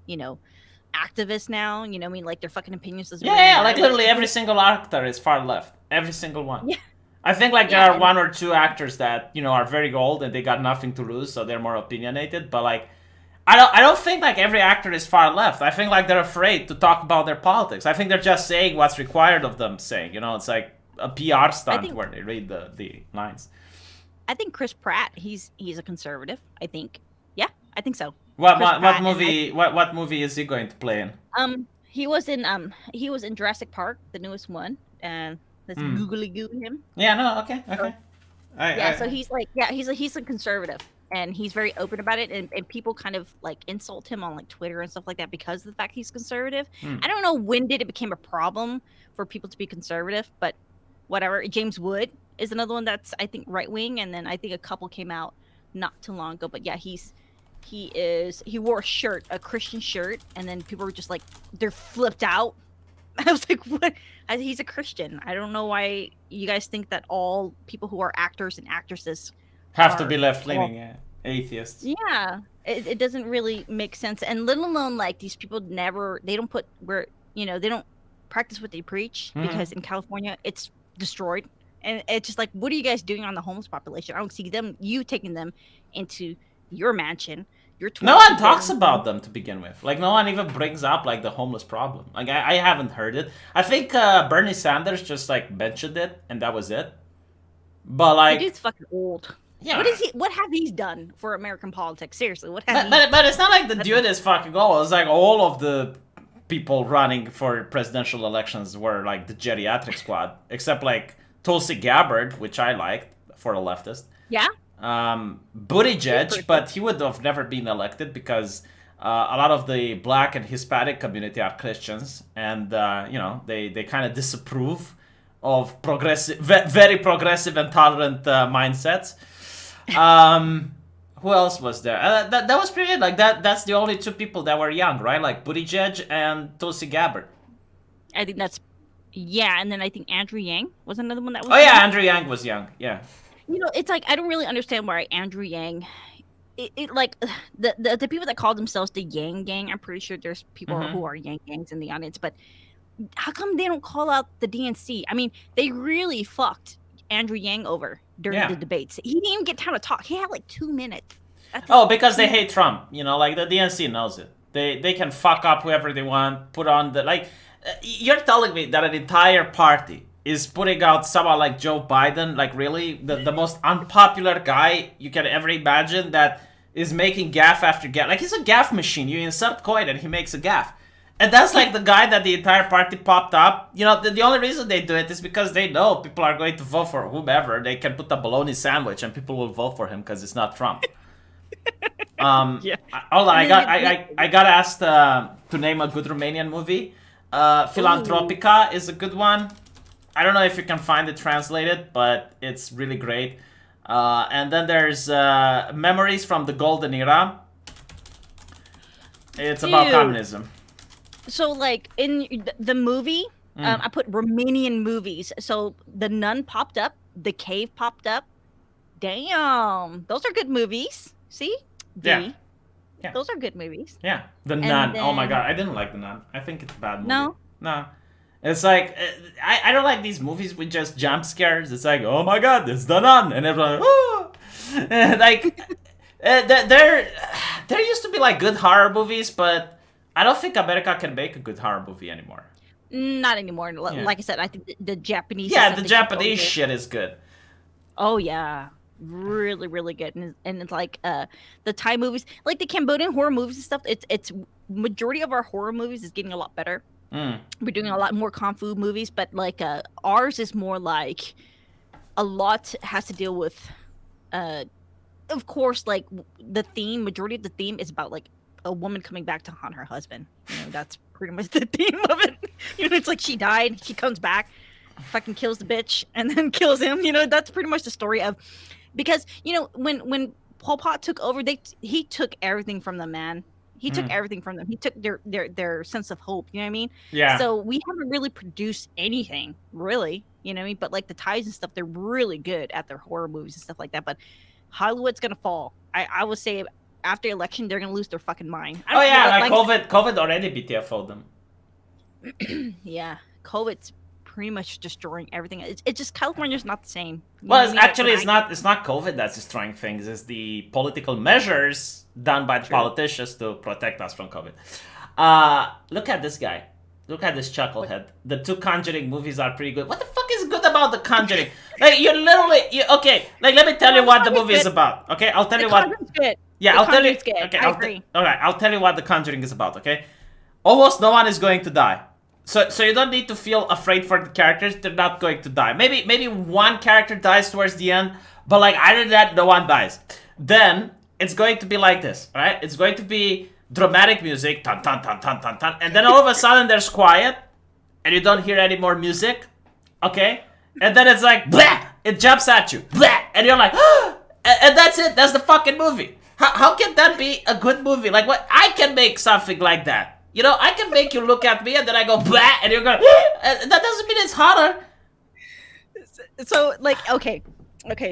you know, activists now. You know, what I mean, like their fucking opinions doesn't Yeah, really yeah, matter. like Like, literally every single actor is far left. Every single one. yeah, I think like there yeah, are and one or two actors that, are very old and they got nothing to lose, so they're more opinionated, but like I don't think like every actor is far left. I think like they're afraid to talk about their politics. I think they're just saying what's required of them saying. It's like a PR I stunt think where they read the lines. Chris Pratt, he's a conservative. I think, yeah, I think so. What Chris what, what Pratt, and movie what movie is he going to play in? he was in Jurassic Park, the newest one, and let's Hmm. googly goo him. Yeah, no, okay, So okay. I yeah, so I he's like, yeah, he's a conservative, and he's very open about it, and people kind of like insult him on like Twitter and stuff like that because of the fact he's conservative. hmm. I don't know when did it became a problem for people to be conservative, but whatever. James Wood is another one that's I think right wing, and then I think a couple came out not too long ago. But yeah, he wore a shirt, a Christian shirt, and then people were just like they're flipped out. I was like, what? He's a Christian. I don't know why you guys think that all people who are actors and actresses Have to are be left all. leaning, yeah. Atheists. Yeah, it doesn't really make sense. And let alone like these people they don't put where they don't practice what they preach Hmm. because in California it's destroyed. And it's just like, what are you guys doing on the homeless population? I don't see you taking them into your mansion, your No one 22 talks bedroom about home. them to begin with. Like no one even brings up like the homeless problem. Like I haven't heard it. I think Bernie Sanders just like mentioned it and that was it. But The like dude's fucking old. What yeah, is he? What have he done for American politics? Seriously, what have but he? but, but it's not like the dude is fucking old. It's like all of the people running for presidential elections were like the geriatric squad, except like Tulsi Gabbard, which I liked for a leftist. Yeah, she's Buttigieg, pretty cool. but he would have never been elected because a lot of the black and Hispanic community are Christians, and they kind of disapprove of progressive, very progressive and tolerant mindsets. Um, who else was there? That was pretty good. Like that. That's the only two people that were young, right? Like Buttigieg and Tulsi Gabbard. I think that's yeah. And then I think Andrew Yang was another one that Oh was yeah, young. Andrew Yang was young. Yeah. It's like I don't really understand why Andrew Yang. It like the people that call themselves the Yang Gang. I'm pretty sure there's people Mm-hmm. who are Yang Gangs in the audience, but how come they don't call out the DNC? I mean, they really fucked Andrew Yang over during the Yeah. debates. He didn't even get time to talk. He had like 2 minutes. That's it. Oh, because they 2 minutes. hate Trump. Like the DNC knows it. They can fuck up whoever they want. Put on the like. You're telling me that an entire party is putting out someone like Joe Biden, like really the most unpopular guy you can ever imagine, that is making gaff after gaff. Like he's a gaff machine. You insert coin and he makes a gaff. And that's like the guy that the entire party popped up. The only reason they do it is because they know people are going to vote for whomever. They can put a bologna sandwich and people will vote for him because it's not Trump. Yeah. Hold on, And I then got I got asked to name a good Romanian movie. ooh, Philantropica is a good one. I don't know if you can find it translated, but it's really great. And then there's Memories from the Golden Era. It's about dude. communism. So like in the movie, Mm. I put Romanian movies. So The Nun popped up, The Cave popped up. Damn, those are good movies. See, Yeah, V, yeah, those are good movies. yeah. The And Nun. Oh my then god, I didn't like The Nun. I think it's a bad movie. no, No. It's like I don't like these movies with just jump scares. It's like, oh my god, it's The Nun, and everyone oh, like there used to be like good horror movies, but I don't think America can make a good horror movie anymore. not anymore. Yeah, Like I said, I think the Japanese yeah, stuff the they took Japanese over. shit is good. Oh yeah, really really good, and it's like the Thai movies, like the Cambodian horror movies and stuff. It's majority of our horror movies is getting a lot better. Mm. We're doing a lot more kung fu movies, but like ours is more like a lot has to deal with of course, like the theme, majority of the theme is about like a woman coming back to haunt her husband. You know, that's pretty much the theme of it. You know, it's like she died, she comes back, fucking kills the bitch, and then kills him. You know, that's pretty much the story of, because you know when Pol Pot took over, he took everything from them, man. He took everything from them. He took their sense of hope. You know what I mean? Yeah. So we haven't really produced anything, really. You know what I mean? But like the Thais and stuff, they're really good at their horror movies and stuff like that. But Hollywood's gonna fall. I would say after election, they're gonna lose their fucking mind. Oh yeah, like COVID already BTFO'd them. Yeah, COVID's pretty much destroying everything. It's just California's not the same. Well, it's not COVID that's destroying things. It's the political measures done by the politicians to protect us from COVID. Look at this guy. Look at this chucklehead. The two Conjuring movies are pretty good. What the fuck is good about the Conjuring? Like okay. Like let me tell you what the movie is about. Okay, I'll tell you what. Good. Yeah, I'll tell you. Good. Okay, I agree. All right, I'll tell you what the Conjuring is about. Okay, almost no one is going to die. So you don't need to feel afraid for the characters. They're not going to die. Maybe one character dies towards the end, but like other than that, no one dies. Then it's going to be like this, right? It's going to be dramatic music, tan tan tan tan tan tan, and then all of a sudden there's quiet, and you don't hear any more music, okay? And then it's like blah, it jumps at you, blah, and you're like, and that's it. That's the fucking movie. How can that be a good movie? Like what? I can make something like that. You know, I can make you look at me and then I go blah, and you're going. That doesn't mean it's hotter. So like okay,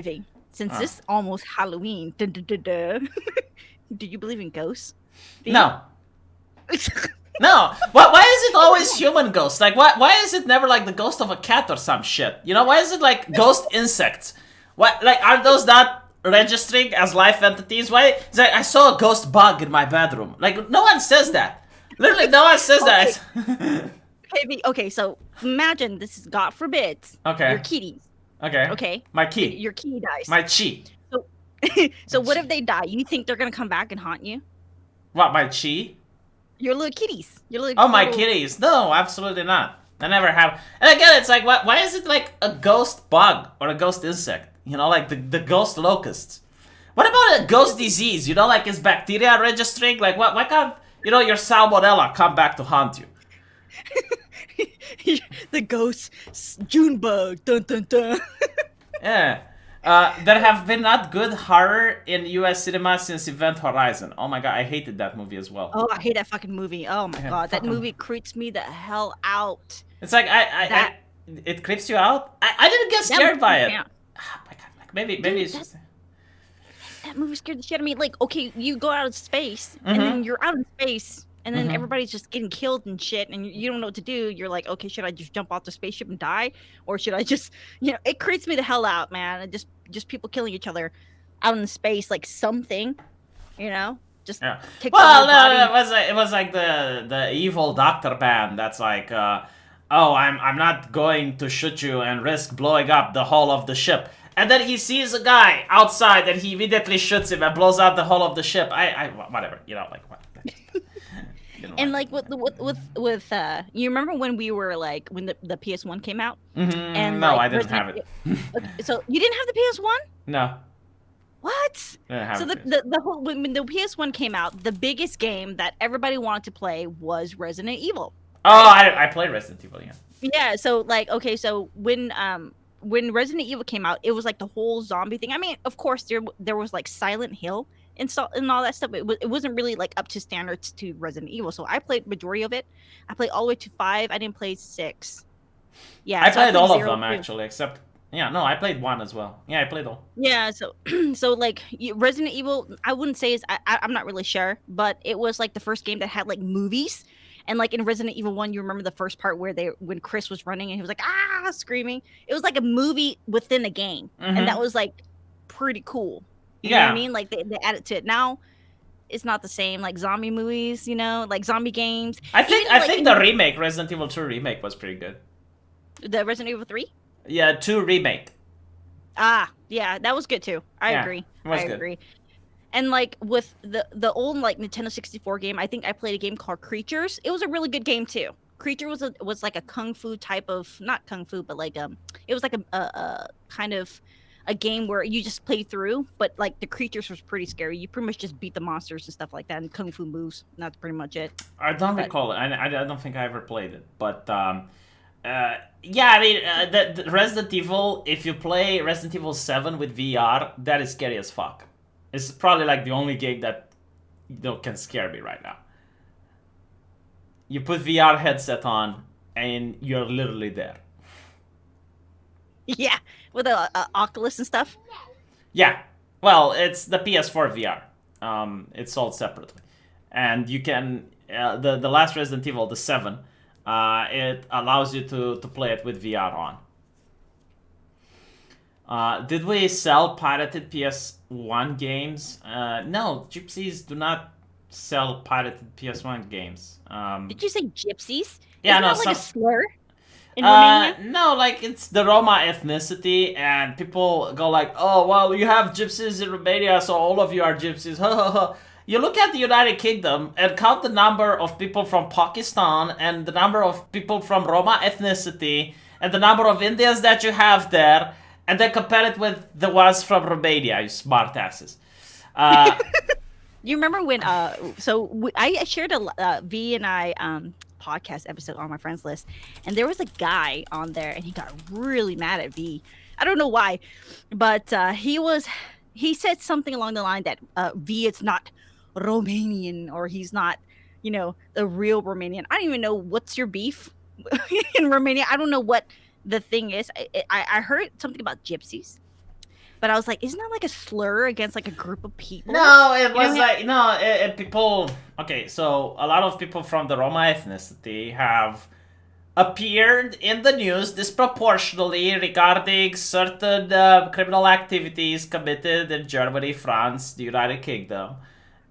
V. Since this is almost Halloween, do you believe in ghosts? No. No. Why is it always human ghosts? Like, why is it never like the ghost of a cat or some shit? You know, why is it like ghost insects? What, like, are those not registering as life entities? Why? It's like, I saw a ghost bug in my bedroom. Like, no one says that. Literally, no one says that. Okay, so imagine this is, God forbid, your kitties. Okay. My key. Your kitty dies. My chi. So what if they die? You think they're gonna come back and haunt you? What, my chi? Your little kitties. Your little. Oh, my kitties. No, absolutely not. I never have. And again, it's like, why is it like a ghost bug or a ghost insect? You know, like the ghost locusts. What about a ghost disease? You know, like is bacteria registering? Like, why can't, you know, your salmonella come back to haunt you? The ghost June bug. Dun dun dun. Yeah. There have been not good horror in U.S. cinema since Event Horizon. Oh my god, I hated that movie as well. Oh, I hate that fucking movie. Oh my god, that movie creeps me the hell out. It's like it creeps you out. I didn't get scared by it. Oh my god, like maybe it's just. That movie scared the shit out of me. Like, okay, you go out of space, and then you're out of space, and then everybody's just getting killed and shit, and you don't know what to do. You're like, okay, should I just jump off the spaceship and die, or should I just, you know, it creeps me the hell out, man. And just people killing each other out in space, like something, you know, just takes over your body. It was like the evil doctor band that's like, oh, I'm not going to shoot you and risk blowing up the hull of the ship. And then he sees a guy outside, and he immediately shoots him and blows out the hull of the ship. Whatever, you know, like what. And like with you remember when we were like when the PS1 came out? And no, I didn't have it. Okay, so you didn't have the PS1? No. What? So the whole when the PS1 came out, the biggest game that everybody wanted to play was Resident Evil. Oh, I played Resident Evil, yeah. Yeah, so like okay, so when Resident Evil came out, it was like the whole zombie thing. I mean, of course there was like Silent Hill and all that stuff. It wasn't really like up to standards to Resident Evil. So I played majority of it. I played all the way to 5. I didn't play 6. Yeah, I played all of them actually, except I played 1 as well. Yeah, I played all. Yeah, so so like Resident Evil, I wouldn't say is I'm not really sure, but it was like the first game that had like movies. And like in Resident Evil 1, you remember the first part where when Chris was running and he was like screaming. It was like a movie within a game, and that was like pretty cool. You know what I mean? Like they added to it. Now it's not the same. Like zombie movies, you know, like zombie games. I think the remake, Resident Evil 2 remake, was pretty good. The Resident Evil 3? Yeah, 2 remake. Yeah, Yeah, that was good too. I Yeah, agree. it I was good. agree. And like with the old like Nintendo 64 game, I think I played a game called Creatures. It was a really good game too. Creature was like a kung fu type of, not kung fu, but like it was like a kind of a game where you just play through, but like the creatures was pretty scary. You pretty much just beat the monsters and stuff like that, and kung fu moves. That's pretty much it. I don't But recall it. I don't think I ever played it, but yeah, I mean, the Resident Evil. If you play Resident Evil 7 with VR, that is scary as fuck. It's probably like the only game that can scare me right now. You put VR headset on, and you're literally there. yeah, with a Oculus and stuff. Yeah, well, it's the PS4 VR. It's sold separately, and you can the last Resident Evil, the 7. It allows you to play it with VR on. Did we sell pirated PS1 games? No, Gypsies do not sell pirated PS1 games. Did you say gypsies? Yeah, Isn't no, that like a some. slur in Romania? No, like it's the Roma ethnicity, and people go like, "Oh, well, you have gypsies in Romania, so all of you are gypsies." You look at the United Kingdom and count the number of people from Pakistan and the number of people from Roma ethnicity and the number of Indians that you have there, and then compare it with the ones from Romania, you smartasses. Uh, You remember when I shared a V and I podcast episode on my friends list, and there was a guy on there, and he got really mad at V. I don't know why, but he said something along the line that V is not Romanian, or he's not, the real Romanian. I don't even know what's your beef in Romania. I don't know what the thing is. I heard something about gypsies, but I was like, isn't that like a slur against like a group of people? No, it You know was like no. People. Okay, so a lot of people from the Roma ethnicity have appeared in the news disproportionately regarding certain criminal activities committed in Germany, France, the United Kingdom,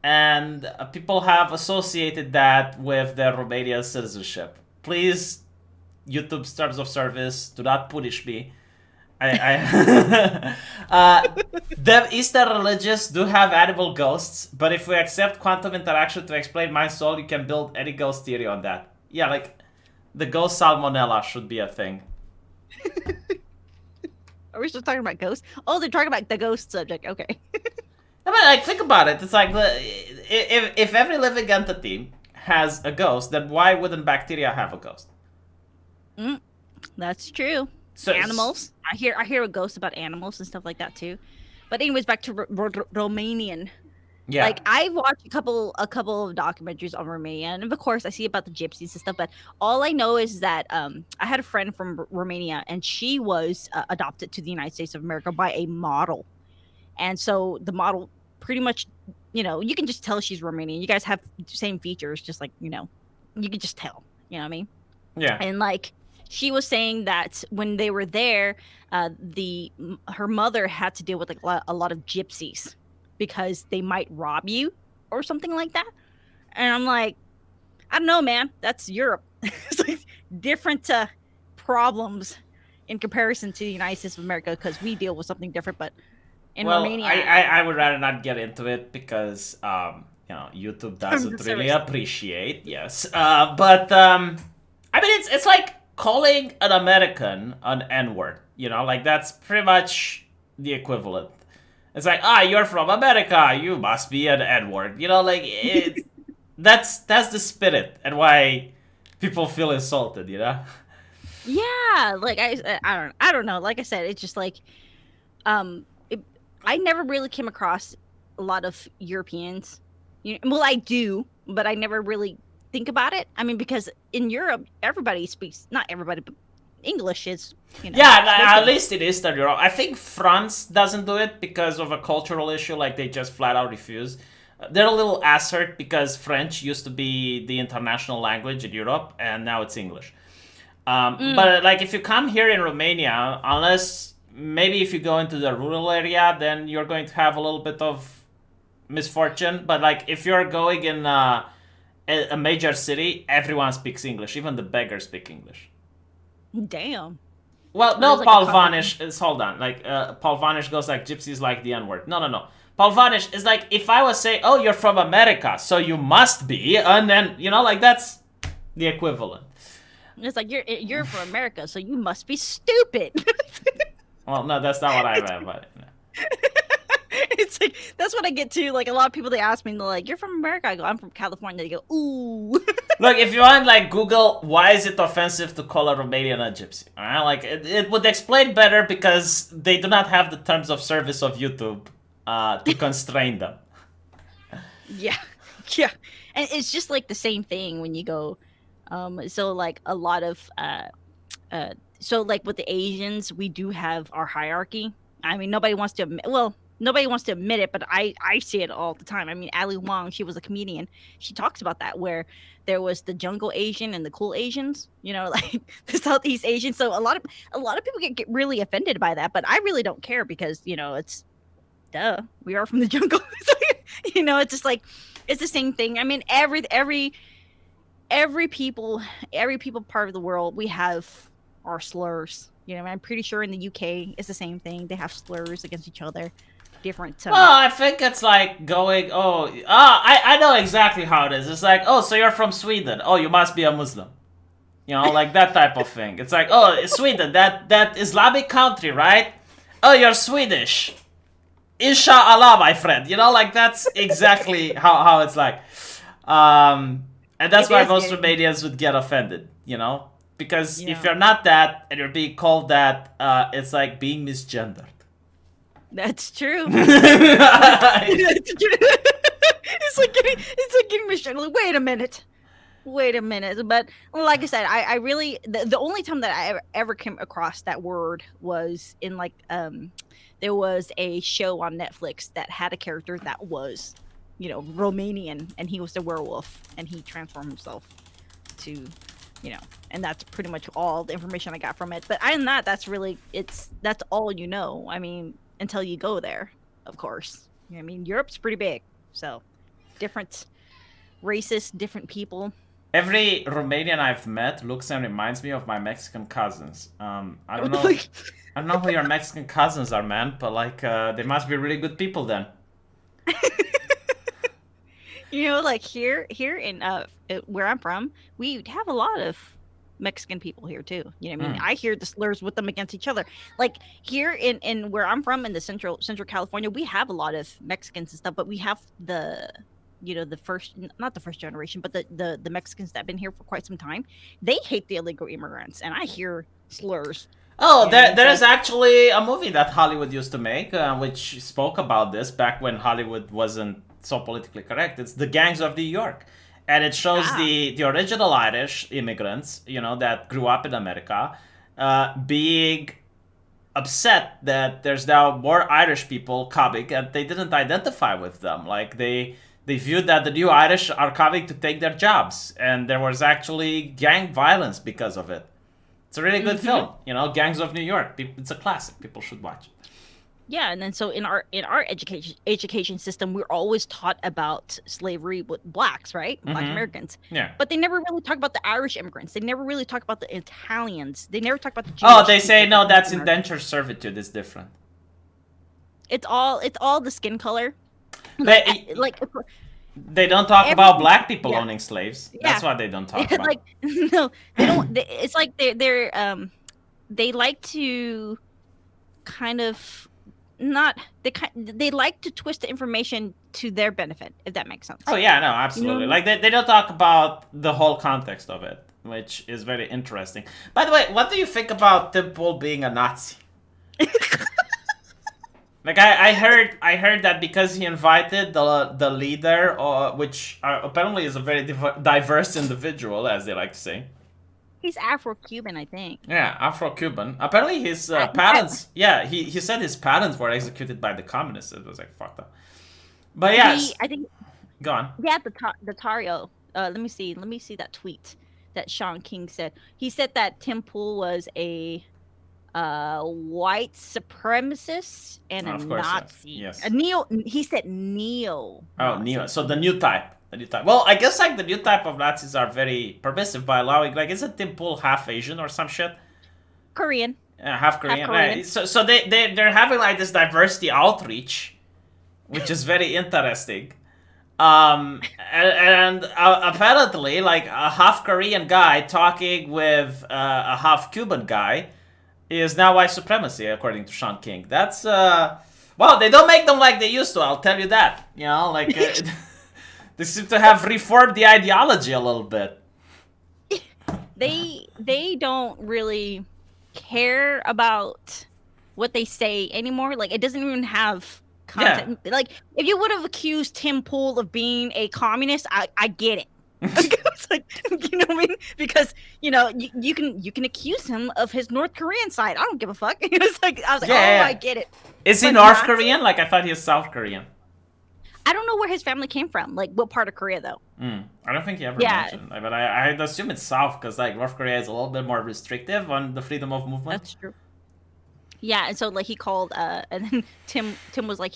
and people have associated that with their Romanian citizenship. Please, YouTube's terms of service, do not punish me. The Eastern religions do have animal ghosts, but if we accept quantum interaction to explain my soul, you can build any ghost theory on that. Yeah, like the ghost salmonella should be a thing. Are we still talking about ghosts? Oh, they're talking about the ghost subject. Okay. I mean, like think about it. It's like if every living entity has a ghost, then why wouldn't bacteria have a ghost? That's true. So Animals. I hear a ghost about animals and stuff like that too. But anyways, back to Romanian. yeah, Like I've watched a couple of documentaries on Romania, and of course I see about the gypsies and stuff. But all I know is that I had a friend from Romania, and she was adopted to the United States of America by a model, and so the model pretty much, you can just tell she's Romanian. You guys have the same features, just like you can just tell. You know what I mean? yeah. And like she was saying that when they were there, the her mother had to deal with like a lot of gypsies because they might rob you or something like that. And I'm like, I don't know, man. That's Europe. It's like different problems in comparison to the United States of America because we deal with something different. But in Well, Romania, I would rather not get into it because YouTube Terms doesn't of really service. appreciate. Yes, but I mean it's like calling an American an N word. Like that's pretty much the equivalent. It's like you're from America, you must be an N word. Like that's the spirit and why people feel insulted. Yeah, like I don't know. Like I said, it's just like um it, I never really came across a lot of Europeans. Well, I do, but I never really think about it. I mean, because in Europe, everybody speaks, not everybody, but English is, Yeah, at spoken. least in Eastern Europe. I think France doesn't do it because of a cultural issue, like they just flat out refuse. They're a little ass hurt because French used to be the international language in Europe, and now it's English. Mm, But like if you come here in Romania, unless maybe if you go into the rural area, then you're going to have a little bit of misfortune. But like if you're going in a major city, everyone speaks English. Even the beggars speak English. damn. Well, Or there's no, like a Paul cover. Vanish is, hold on. Like, Paul Vanish goes like, gypsies like the N word. No, no, no. Paul Vanish is like, if I was saying, oh, you're from America, so you must be, and then, like, that's the equivalent. It's like you're from America, so you must be stupid. Well, no, that's not what I it's, meant, but. it's like that's what I get to. Like a lot of people, they ask me, they're like, "You're from America?" I go, "I'm from California." They go, "Ooh." Look, if you want, like, Google, why is it offensive to call a Romanian a gypsy? Alright? Like, it would explain better because they do not have the terms of service of YouTube to constrain them. Yeah, yeah, and it's just like the same thing when you go. So like a lot of so like with the Asians, we do have our hierarchy. I mean, nobody wants to admit, well, nobody wants to admit it, but I see it all the time. I mean, Ali Wong, she was a comedian. She talks about that where there was the jungle Asian and the cool Asians, like the Southeast Asian. So a lot of people get really offended by that, but I really don't care because, it's duh, we are from the jungle. It's just like it's the same thing. I mean, every people part of the world, we have our slurs. I'm pretty sure in the UK it's the same thing. They have slurs against each other. Different. Well, I think it's like going, I know exactly how it is. It's like, oh, so you're from Sweden. Oh, you must be a Muslim. Like that type of thing. It's like, oh, it's Sweden, that Islamic country, right? Oh, you're Swedish. Inshallah, my friend. Like that's exactly how it's like. And that's It why is most getting- Romanians would get offended, Because if Yeah. you're not that and you're being called that, it's like being misgendered. That's true. Yeah, It's like getting Michelle. Like, wait a minute. But like I said, I really the only time that I ever came across that word was in like there was a show on Netflix that had a character that was Romanian, and he was the werewolf, and he transformed himself to and that's pretty much all the information I got from it. But other than that, that's all I mean, until you go there, of course. I mean, Europe's pretty big, so different races, different people. every Romanian I've met looks and reminds me of my Mexican cousins. I don't know. Like, I don't know who your Mexican cousins are, man, but like they must be really good people then. like here in where I'm from, we have a lot of Mexican people here too. I mean, I hear the slurs with them against each other. Like here in where I'm from in the central California, we have a lot of Mexicans and stuff, but we have the first, not the first generation, but the Mexicans that have been here for quite some time. They hate the illegal immigrants, and I hear slurs. Oh, Yeah, there is actually a movie that Hollywood used to make, which spoke about this back when Hollywood wasn't so politically correct. It's The Gangs of New York. And it shows the original Irish immigrants, that grew up in America, being upset that there's now more Irish people coming and they didn't identify with them. Like, they viewed that the new Irish are coming to take their jobs. And there was actually gang violence because of it. It's a really good film, Gangs of New York. It's a classic. People should watch it. Yeah, and then so in our education system, we're always taught about slavery with blacks, right? Black Americans. Yeah. But they never really talk about the Irish immigrants. They never really talk about the Italians. They never talk about the Jewish Oh, they say people. no. That's indentured servitude. It's different. It's all the skin color. They don't talk about black people owning slaves. Yeah. That's what they don't talk about. Like no, they don't. It's like they like to kind of not they like to twist the information to their benefit, if that makes sense. Oh yeah, no, absolutely. Like they don't talk about the whole context of it, which is very interesting. By the way, what do you think about Tim Pool being a Nazi? Like I heard that because he invited the leader, which apparently is a very diverse individual, as they like to say. He's Afro-Cuban, I think. Yeah, Afro-Cuban. Apparently his parents... Yeah, he said his parents were executed by the communists. It was like, fucked up. But yes. I think... Go on. Yeah, the Tario. Let me see that tweet that Sean King said. He said that Tim Pool was a white supremacist and a Nazi. Yes. He said neo. Oh, neo. So the new type. Well, I guess like the new type of Nazis are very permissive by allowing, like, isn't Tim Pool half Asian or some shit? Korean. half Half Korean. Korean. Right. So they're having like this diversity outreach, which is very interesting. And apparently, like a half Korean guy talking with a half Cuban guy is now white supremacy, according to Sean King. That's well, they don't make them like they used to. I'll tell you that. You know, like they seem to have reformed the ideology a little bit. They don't really care about what they say anymore. Like it doesn't even have Yeah. content. Like if you would have accused Tim Pool of being a communist, I get it. It's like, you know what I mean? Because you can accuse him of his North Korean side. I don't give a fuck. It's like I was like, Yeah, oh, yeah, I yeah. get it. Is he But North Nazi, Korean? Like I thought he was South Korean. I don't know where his family came from. Like what part of Korea though? I don't think he ever Yeah, mentioned, but I'd assume it's South because like North Korea is a little bit more restrictive on the freedom of movement. that's true. Yeah, and so like he called and then Tim was like,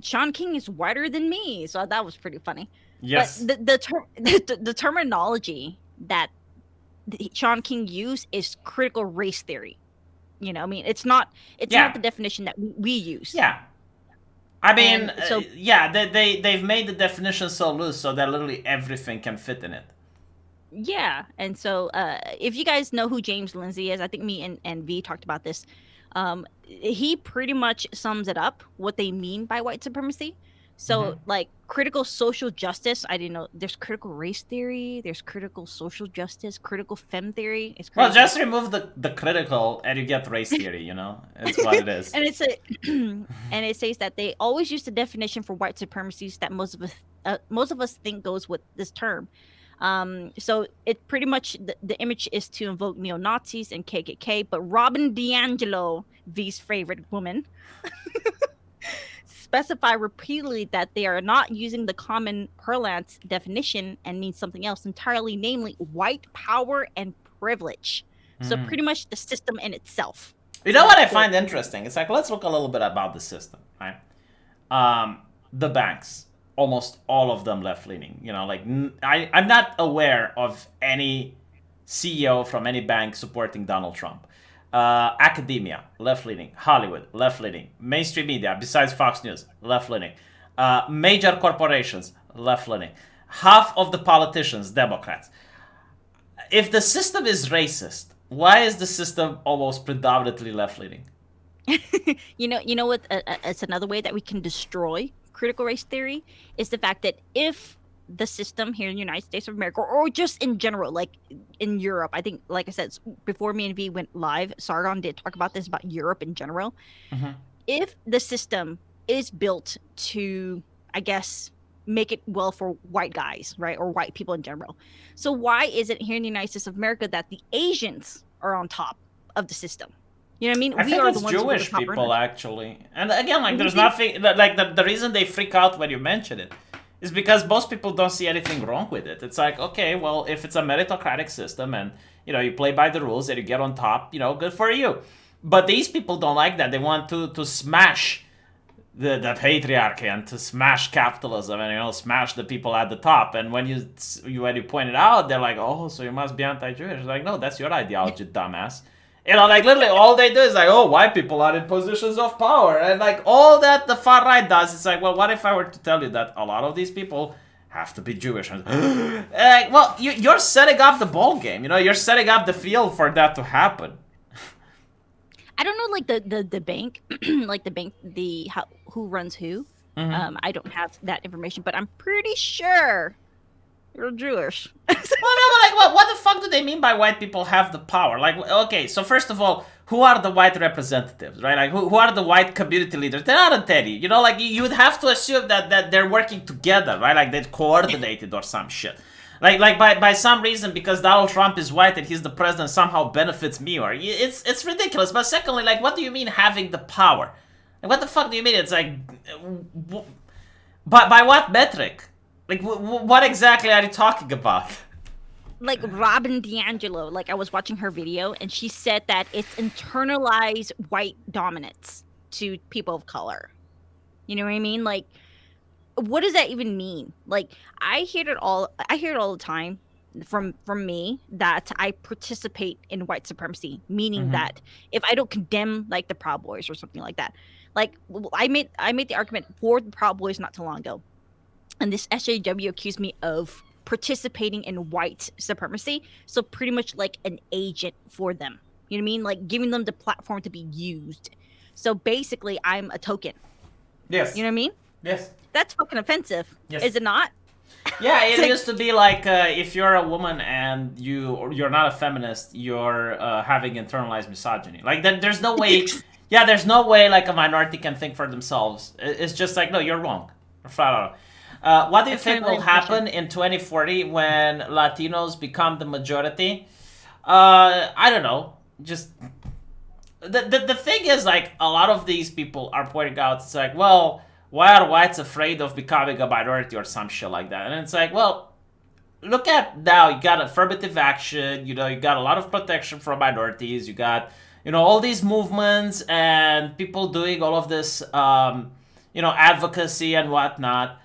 Sean King is whiter than me. So that was pretty funny. But Yes. the terminology that Sean King used is critical race theory. I mean, it's not Yeah. the definition that we use. Yeah. I mean, And so yeah, they've made the definition so loose so that literally everything can fit in it. yeah, and so if you guys know who James Lindsay is, I think me and V talked about this. He pretty much sums it up what they mean by white supremacy. So, like critical social justice, I didn't know there's critical race theory, there's critical social justice, critical femme theory. It's Well, crazy. just remove the critical and you get race theory. You know, it's what it is. And it's a and it says that they always use the definition for white supremacies that most of us think goes with this term. So it pretty much the image is to invoke neo Nazis and KKK, but Robin DiAngelo, V's favorite woman, specify repeatedly that they are not using the common parlance definition and mean something else entirely, namely white power and privilege. So pretty much the system in itself. You know what I find interesting? It's like let's look a little bit about the system, right? The banks, almost all of them left leaning. You know, like I'm not aware of any CEO from any bank supporting Donald Trump. Academia, left leaning. Hollywood, left leaning. Mainstream media, besides Fox News, left leaning. Major corporations, left leaning. Half of the politicians, Democrats. If the system is racist, why is the system almost predominantly left leaning? You know what? It's another way that we can destroy critical race theory is the fact that if the system here in the United States of America, or just in general, like in Europe, I think, like I said, before me and V went live, Sargon did talk about this about Europe in general. If the system is built to, I guess, make it well for white guys, right, or white people in general, so why is it here in the United States of America that the Asians are on top of the system? You know what I mean? I We think are it's the ones with the Jewish top people earners. actually, and again, like there's nothing like the reason they freak out when you mention it is because most people don't see anything wrong with it. It's like, okay, well, if it's a meritocratic system and you play by the rules and you get on top, good for you. But these people don't like that. They want to smash the patriarchy and to smash capitalism and smash the people at the top. And when you point it out, they're like, oh, so you must be anti-Jewish. Like, no, that's your ideology, dumbass. Like literally all they do is like, oh, white people are in positions of power. And like all that the far right does, it's like, well, what if I were to tell you that a lot of these people have to be Jewish? And, like, well, you're setting up the ball game. You're setting up the field for that to happen. I don't know, like the bank, like the bank, who runs who. I don't have that information, but I'm pretty sure you're Jewish. Well, no, but like, what the fuck do they mean by white people have the power? Like, okay, so first of all, who are the white representatives, right? Like, who are the white community leaders? They're not a Teddy. Like, you would have to assume that they're working together, right? Like, they're coordinated or some shit. Like by some reason, because Donald Trump is white and he's the president somehow benefits me, or it's ridiculous. But secondly, like, what do you mean having the power? Like, what the fuck do you mean? It's like, by what metric? Like, what exactly are you talking about? Like Robin DiAngelo, like I was watching her video and she said that it's internalized white dominance to people of color. You know what I mean? Like, what does that even mean? Like, I hear it all the time from me that I participate in white supremacy, meaning Mm-hmm. that if I don't condemn like the Proud Boys or something like that, like I made the argument for the Proud Boys not too long ago, and this SJW accused me of participating in white supremacy, so pretty much like an agent for them. You know what I mean? Like giving them the platform to be used. So basically, I'm a token. You Yes. know what I mean? Yes. That's fucking offensive, Yes. is it not? Yeah, It's it like, used to be like if you're a woman and you're not a feminist, you're having internalized misogyny. Like there's no way. Yeah, there's no way like a minority can think for themselves. It's just like no, you're wrong, flat out. What do you that's kind think of my will impression. happen in 2040 when Latinos become the majority? I don't know. Just the thing is like a lot of these people are pointing out it's like well why are whites afraid of becoming a minority or some shit like that, and it's like well look at now you got affirmative action, you got a lot of protection for minorities, you got all these movements and people doing all of this advocacy and whatnot. Mhm.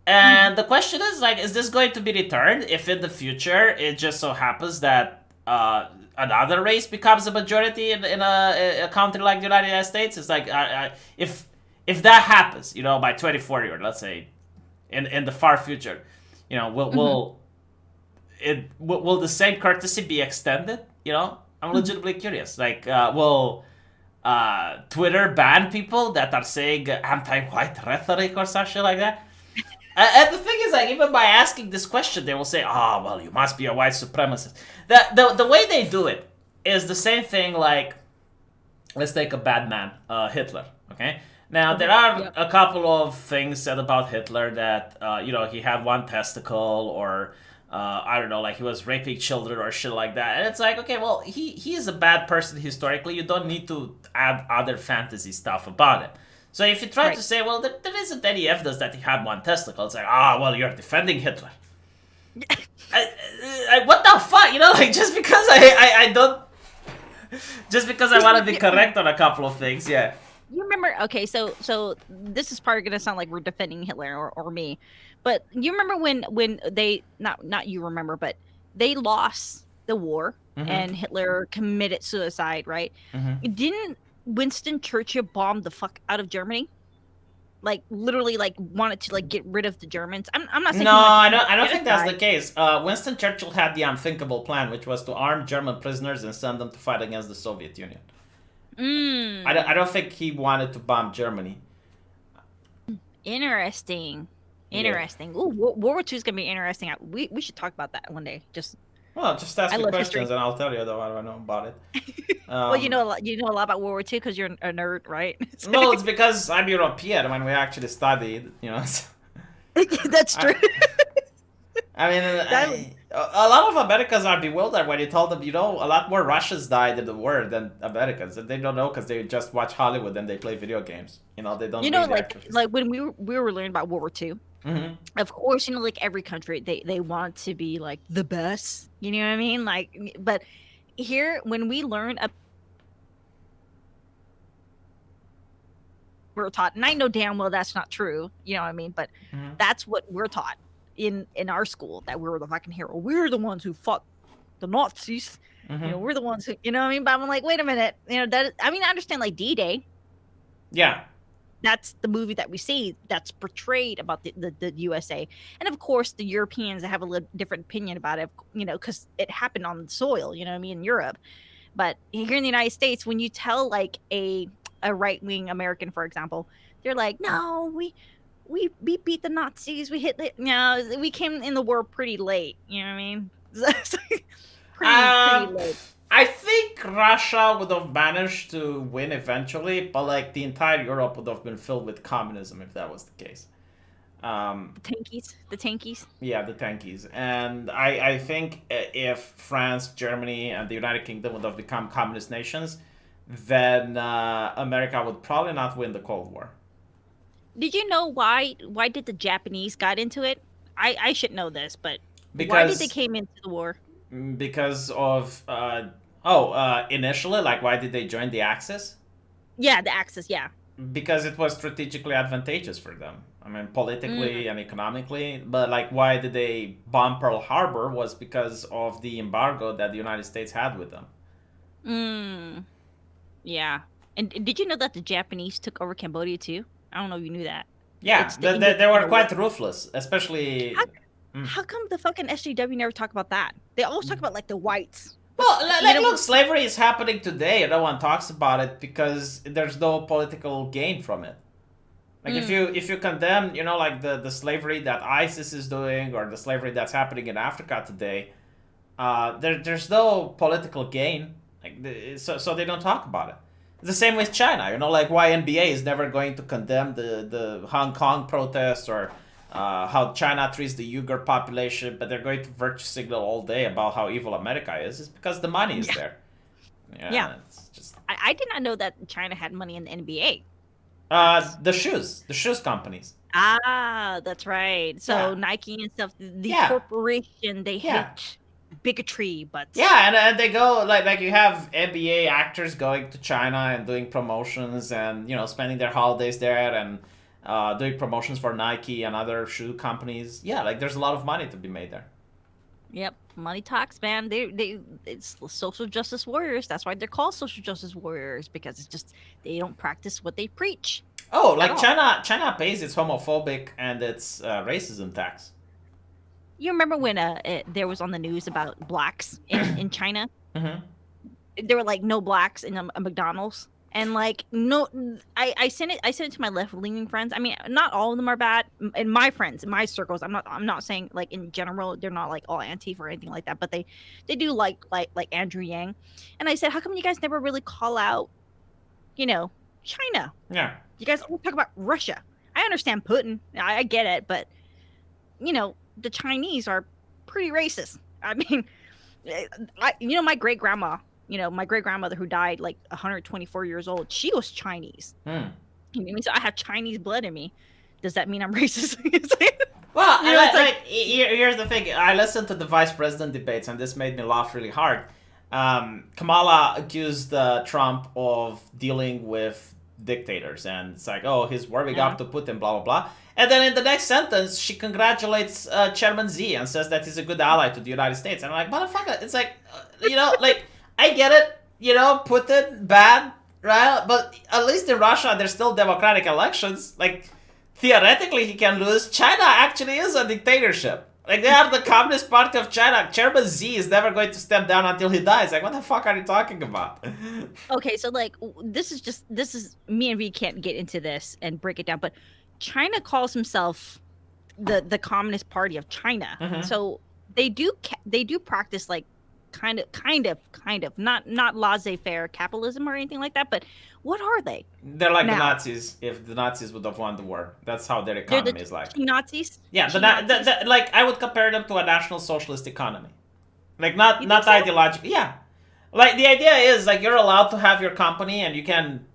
And the question is like, is this going to be returned if in the future it just so happens that another race becomes a majority in a country like the United States? It's like if that happens, by 2040 or let's say in the far future, will Mhm. will the same courtesy be extended? I'm Mhm. legitimately curious. Like, will Twitter ban people that are saying anti-white rhetoric or something like that? And the thing is, like, even by asking this question, they will say, "Oh, well, you must be a white supremacist." The way they do it is the same thing. Like, let's take a bad man, Hitler. Okay. Now there Okay. are Yep. a couple of things said about Hitler that he had one testicle or I don't know, like he was raping children or shit like that. And it's like, okay, well, he is a bad person historically. You don't need to add other fantasy stuff about it. So if you try to Right. say, well, there isn't any evidence that he had one testicle, it's like, well, you're defending Hitler. What the fuck, like just because I don't, just because I You, want to you, be you- correct on a couple of things, yeah. you remember? Okay, so this is probably gonna sound like we're defending Hitler or me, but you remember when they not you remember, but they lost the war Mm-hmm. and Hitler committed suicide, right? Mm-hmm. Didn't Winston Churchill bomb the fuck out of Germany? Like literally, like wanted to like get rid of the Germans. I'm not saying No, he went to I commit don't. I don't think that's the genocide. case. Winston Churchill had the unthinkable plan, which was to arm German prisoners and send them to fight against the Soviet Union. I Mm, don't think he wanted to bomb Germany. interesting. Yeah. Interesting. Ooh, World War II is gonna be interesting. We should talk about that one day. Just Well, just ask I me love questions history. and I'll tell you though I don't know about it. Well, you Um, know a lot. You know a lot about World War II because you're a nerd, right? well, it's because I'm European when we actually studied. That's true. I, I mean, That a lot of Americans are bewildered when you tell them, a lot more Russians died in the war than Americans, and they don't know because they just watch Hollywood and they play video games. They don't read the actual history. like when we were learning about World War II. Mm-hmm. Of course, like every country, they want to be like the best. You know what I mean? Like, but here when we learn we're taught, and I know damn well that's not true. You know what I mean? But Mm-hmm. that's what we're taught in our school, that we were the fucking hero. We're the ones who fought the Nazis. Mm-hmm. We're the ones who, you know what I mean? But I'm like, wait a minute. That I mean, I understand like D-Day. Yeah. That's the movie that we see that's portrayed about the USA, and of course the Europeans have a little different opinion about it. Because it happened on the soil. You know what I mean? In Europe, but here in the United States, when you tell like a right wing American, for example, they're like, no, we beat the Nazis. We hit the no, we came in the war pretty late. You know what I mean? Pretty Um, late. I think Russia would have managed to win eventually, but like the entire Europe would have been filled with communism if that was the case. Um, The tankies. yeah, the tankies, and I think if France, Germany, and the United Kingdom would have become communist nations, then America would probably not win the Cold War Did you know why did the Japanese got into it? I should know this, but why did they because came into the war? of initially, like, why did they join the Axis? Yeah, the Axis. Yeah. Because it was strategically advantageous for them. I mean, Mm, politically and economically. But like, why did they bomb Pearl Harbor was because of the embargo that the United States had with them. mm, yeah. And did you know that the Japanese took over Cambodia too? I don't know if you knew that. Yeah, It's the they were Indocina quite War. ruthless, How especially. Mm. how come the fucking SJW never talk about that? They always talk about like the whites. What Well, you know? look, slavery is happening today, and no one talks about it because there's no political gain from it. Like Mm, if you condemn, like the slavery that ISIS is doing or the slavery that's happening in Africa today, there's no political gain. So they don't talk about it. It's the same with China. Like why NBA is never going to condemn the Hong Kong protests or how China treats the Uyghur population, but they're going to virtue signal all day about how evil America is. It's because the money is yeah, there. yeah. Yeah, it's just I did not know that China had money in the NBA. That's the shoes companies. that's right. So Yeah, Nike and stuff, the yeah, corporation, they yeah. hate bigotry, but Yeah, and they go like you have NBA actors going to China and doing promotions and spending their holidays there and doing promotions for Nike and other shoe companies. Yeah, like there's a lot of money to be made there. yep, money talks, man. It's the social justice warriors. That's why they're called social justice warriors because it's just they don't practice what they preach Oh, at like all. China pays its homophobic and its racism tax. You remember when there was on the news about blacks in China? Hmm. There were like no blacks in a McDonald's, and like no, I sent it to my left leaning friends. I mean, not all of them are bad. And my friends, in my circles, I'm not saying like in general they're not like all Antifa or anything like that, but they do like Andrew Yang. And I said, how come you guys never really call out, you know, China? Yeah. You guys always talk about Russia. I understand Putin, I get it, but the Chinese are pretty racist. I mean, my great grandma, my great grandmother who died like 124 years old, she was Chinese. Hmm. So I have Chinese blood in me. Does that mean I'm racist? It's like, Well, it's like, here's the thing. I listened to the vice president debates, and this made me laugh really hard. Kamala accused Trump of dealing with dictators, and it's like, oh, he's warming yeah, up to Putin, blah blah blah. And then in the next sentence, she congratulates Chairman Z and says that he's a good ally to the United States. And I'm like, motherfucker, it's like, like I get it, Putin bad, right? But at least in Russia, there's still democratic elections. Like theoretically he can lose. China actually is a dictatorship. Like they are the Communist Party of China. Chairman Z is never going to step down until he dies. Like what the fuck are you talking about? okay, so like this is me and V can't get into this and break it down, but China calls himself the Communist Party of China. Mm-hmm. So they do practice like kind of not laissez-faire capitalism or anything like that, but what are they They're like the now? Nazis if the Nazis would have won the war. That's how their They're the economy is like. Chi Nazis. Yeah, Chi Nazis. like I would compare them to a national socialist economy. Like You think not so? ideological. Yeah, like the idea is like you're allowed to have your company and you can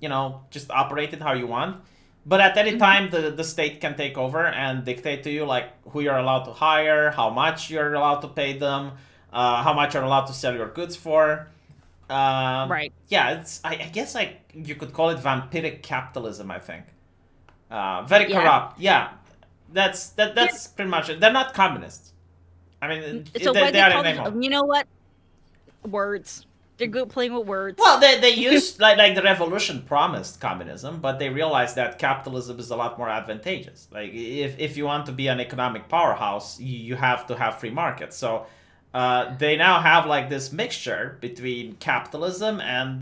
just operate it how you want, but at any Hmm. time the state can take over and dictate to you like who you're allowed to hire, how much you're allowed to pay them, how much you're allowed to sell your goods for. Right. Yeah, it's I guess like you could call it vampiric capitalism. I think very Yeah. corrupt. Yeah, Here, that's pretty much it. They're not communists. I mean, so why they they are in call name this? only. You know what? Words. They're good playing with words. Well, they used like the revolution promised communism, but they realized that capitalism is a lot more advantageous. Like if you want to be an economic powerhouse, you have to have free markets. So they now have like this mixture between capitalism and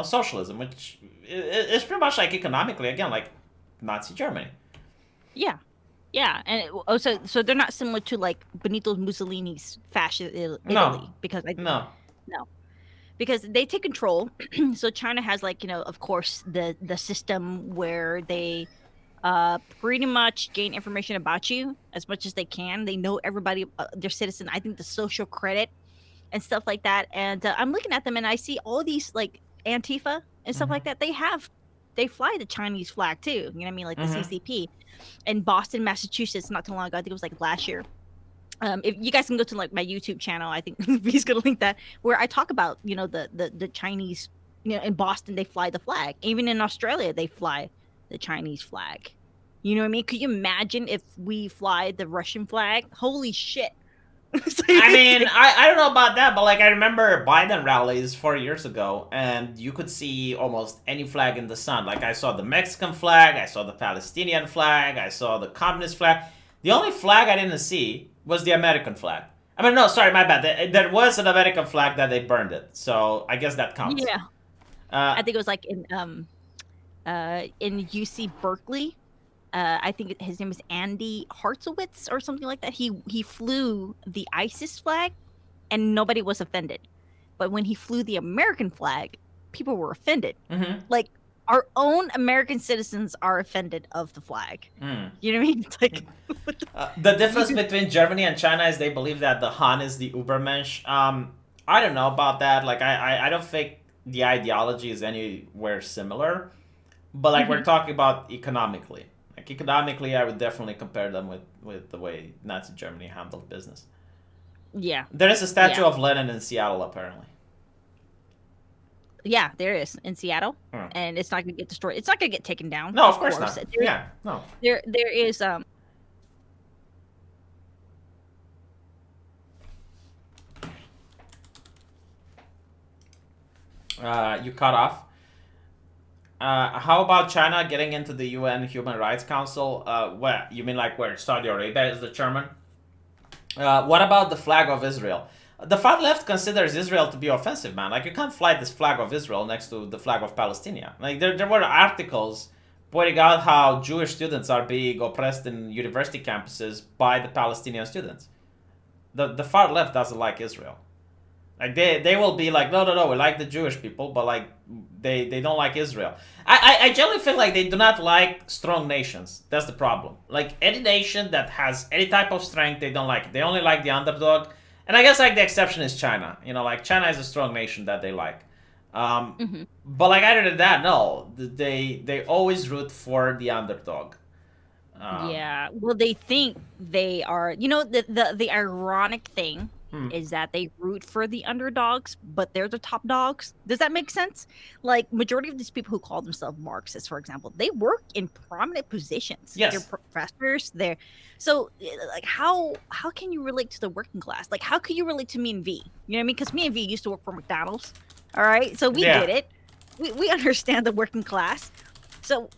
socialism, which is pretty much like economically again like Nazi Germany. Yeah. Yeah, and so they're not similar to like Benito Mussolini's fascist No, Italy because I no. no, because they take control. So China has like of course the system where they pretty much gain information about you as much as they can. They know everybody, their citizen. I think the social credit and stuff like that. And I'm looking at them and I see all these like Antifa and stuff Mm-hmm. like that. They fly the Chinese flag too. You know what I mean? Like the Mm-hmm. CCP in Boston, Massachusetts, not too long ago. I think it was like last year. If you guys can go to like my YouTube channel, I think he's gonna link that where I talk about the Chinese. In Boston they fly the flag. Even in Australia they fly the Chinese flag. You know what I mean? Could you imagine if we fly the Russian flag? Holy shit. It's I it's mean, I don't know about that, but like I remember Biden rallies 4 years ago, and you could see almost any flag in the sun. Like I saw the Mexican flag, I saw the Palestinian flag, I saw the communist flag. The only flag I didn't see was the American flag. I mean, no, sorry, my bad. There was an American flag that they burned it, so I guess that counts. yeah. Uh, I think it was like in UC Berkeley. I think his name is Andy Hartzowitz or something like that. He flew the ISIS flag and nobody was offended. But when he flew the American flag, people were offended. mm-hmm. Like our own American citizens are offended of the flag. Mm. You know what I mean? It's like The difference between Germany and China is they believe that the Han is the Übermensch. I don't know about that. Like, I don't think the ideology is anywhere similar. But, like, we're talking about economically. Like, economically, I would definitely compare them with the way Nazi Germany handled business. yeah. There is a statue Yeah. of Lenin in Seattle, apparently. Yeah, there is in Seattle, Hmm. and it's not going to get destroyed. It's not going to get taken down. No, of course not. There, Yeah, no. there is You cut off. How about China getting into the UN Human Rights Council? Where you mean like where Saudi Arabia is the chairman? What about the flag of Israel? The far left considers Israel to be offensive, man. Like you can't fly this flag of Israel next to the flag of Palestine. Like there were articles pointing out how Jewish students are being oppressed in university campuses by the Palestinian students. The far left doesn't like Israel. Like they will be like, no, we like the Jewish people, but like they don't like Israel. I generally feel like they do not like strong nations. That's the problem. Like any nation that has any type of strength, they don't like it. They only like the underdog. And I guess like the exception is China. You know, like China is a strong nation that they like. But like other than that, no, they always root for the underdog. yeah. Well, they think they are. You know, the ironic thing is that they root for the underdogs, but they're the top dogs. Does that make sense? Like majority of these people who call themselves Marxists, for example, they work in prominent positions. Yes. They're professors. They're so like how can you relate to the working class? Like how could you relate to me and V? You know what I mean? Because me and V used to work for McDonald's. All right, so we Yeah. get it. We understand the working class. So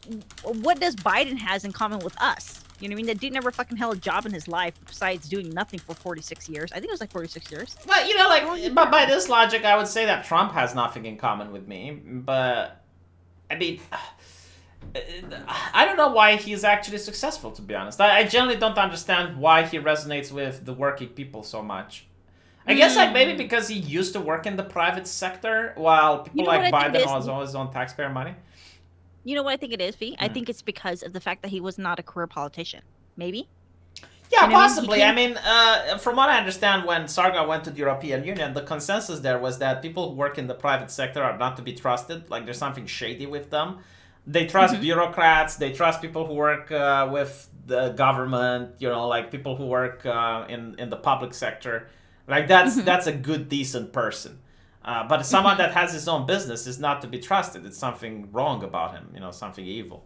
what does Biden has in common with us? You know what I mean? That dude never fucking held a job in his life besides doing nothing for 46 years. I think it was like 46 years. But, you know, like, but by this logic, I would say that Trump has nothing in common with me. But, I mean, I don't know why he's actually successful, to be honest. I generally don't understand why he resonates with the working people so much. I guess, like, maybe because he used to work in the private sector, while people know like what I think Biden it is? was always on taxpayer money. You know what I think it is, V? I think it's because of the fact that he was not a career politician. Maybe? Yeah, You know, he possibly. I came- mean, from what I understand, when Sargon went to the European Union, the consensus there was that people who work in the private sector are not to be trusted. Like, there's something shady with them. They trust bureaucrats. They trust people who work with the government. You know, like people who work in the public sector. Like that's a good, decent person. But someone that has his own business is not to be trusted. It's something wrong about him. You know, something evil.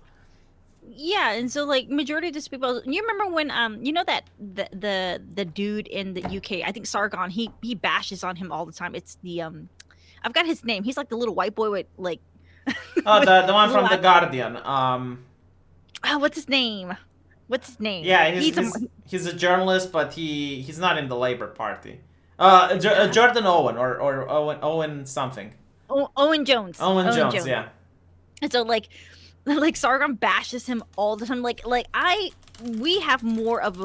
Yeah, and so like majority of these people, you remember when you know that the dude in the UK, I think Sargon, he bashes on him all the time. It's the I've got his name. He's like the little white boy with like Oh, the one from little the Guardian. what's his name? What's his name? Yeah, he's he's a journalist, but he's not in the Labor Party. Jordan Owen or Owen something. Owen Jones. Owen Jones, yeah. And so like Sargon bashes him all the time. We have more of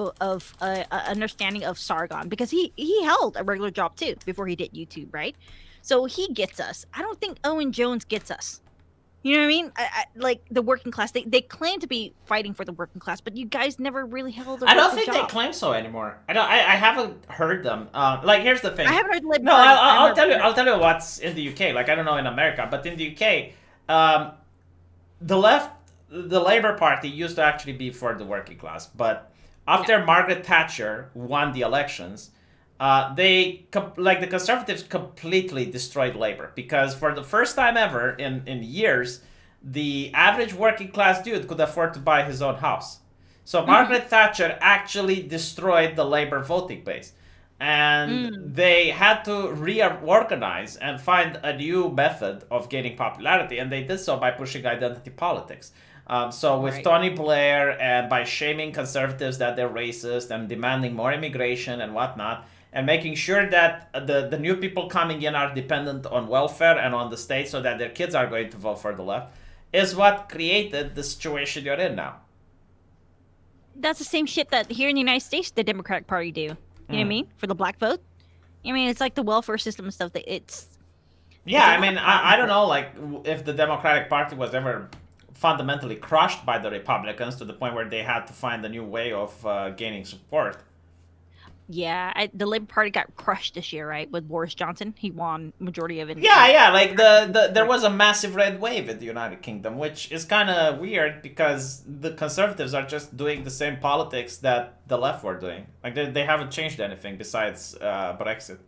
a understanding of Sargon because he held a regular job too before he did YouTube, right? So he gets us. I don't think Owen Jones gets us. You know what I mean? Like the working class, they claim to be fighting for the working class, but you guys never really held a I don't regular think they job. claim so anymore. I haven't heard them. Like here's the thing. I haven't heard the Labour No, Party. I'll I've tell you. never- I'll tell you what's in the UK. Like I don't know in America, but in the UK, the left, the Labour Party used to actually be for the working class, but after Margaret Thatcher won the elections, the Conservatives completely destroyed Labour because for the first time ever in years, the average working class dude could afford to buy his own house. So Margaret Thatcher actually destroyed the Labour voting base. And Mm. they had to reorganize and find a new method of gaining popularity, and they did so by pushing identity politics. So with Right. Tony Blair, and by shaming conservatives that they're racist and demanding more immigration and whatnot, and making sure that the new people coming in are dependent on welfare and on the state so that their kids are going to vote for the left, is what created the situation you're in now. That's the same shit that here in the United States the Democratic Party do. You know what I mean? For the black vote. I mean, it's like the welfare system and stuff. That it's Yeah, a I lot mean, of problems I don't with know, like, if the Democratic Party was ever fundamentally crushed by the Republicans to the point where they had to find a new way of gaining support. Yeah, the Labor Party got crushed this year, right? With Boris Johnson, he won majority of it. Yeah, like there was a massive red wave in the United Kingdom, which is kind of weird because the conservatives are just doing the same politics that the left were doing. Like they haven't changed anything besides Brexit.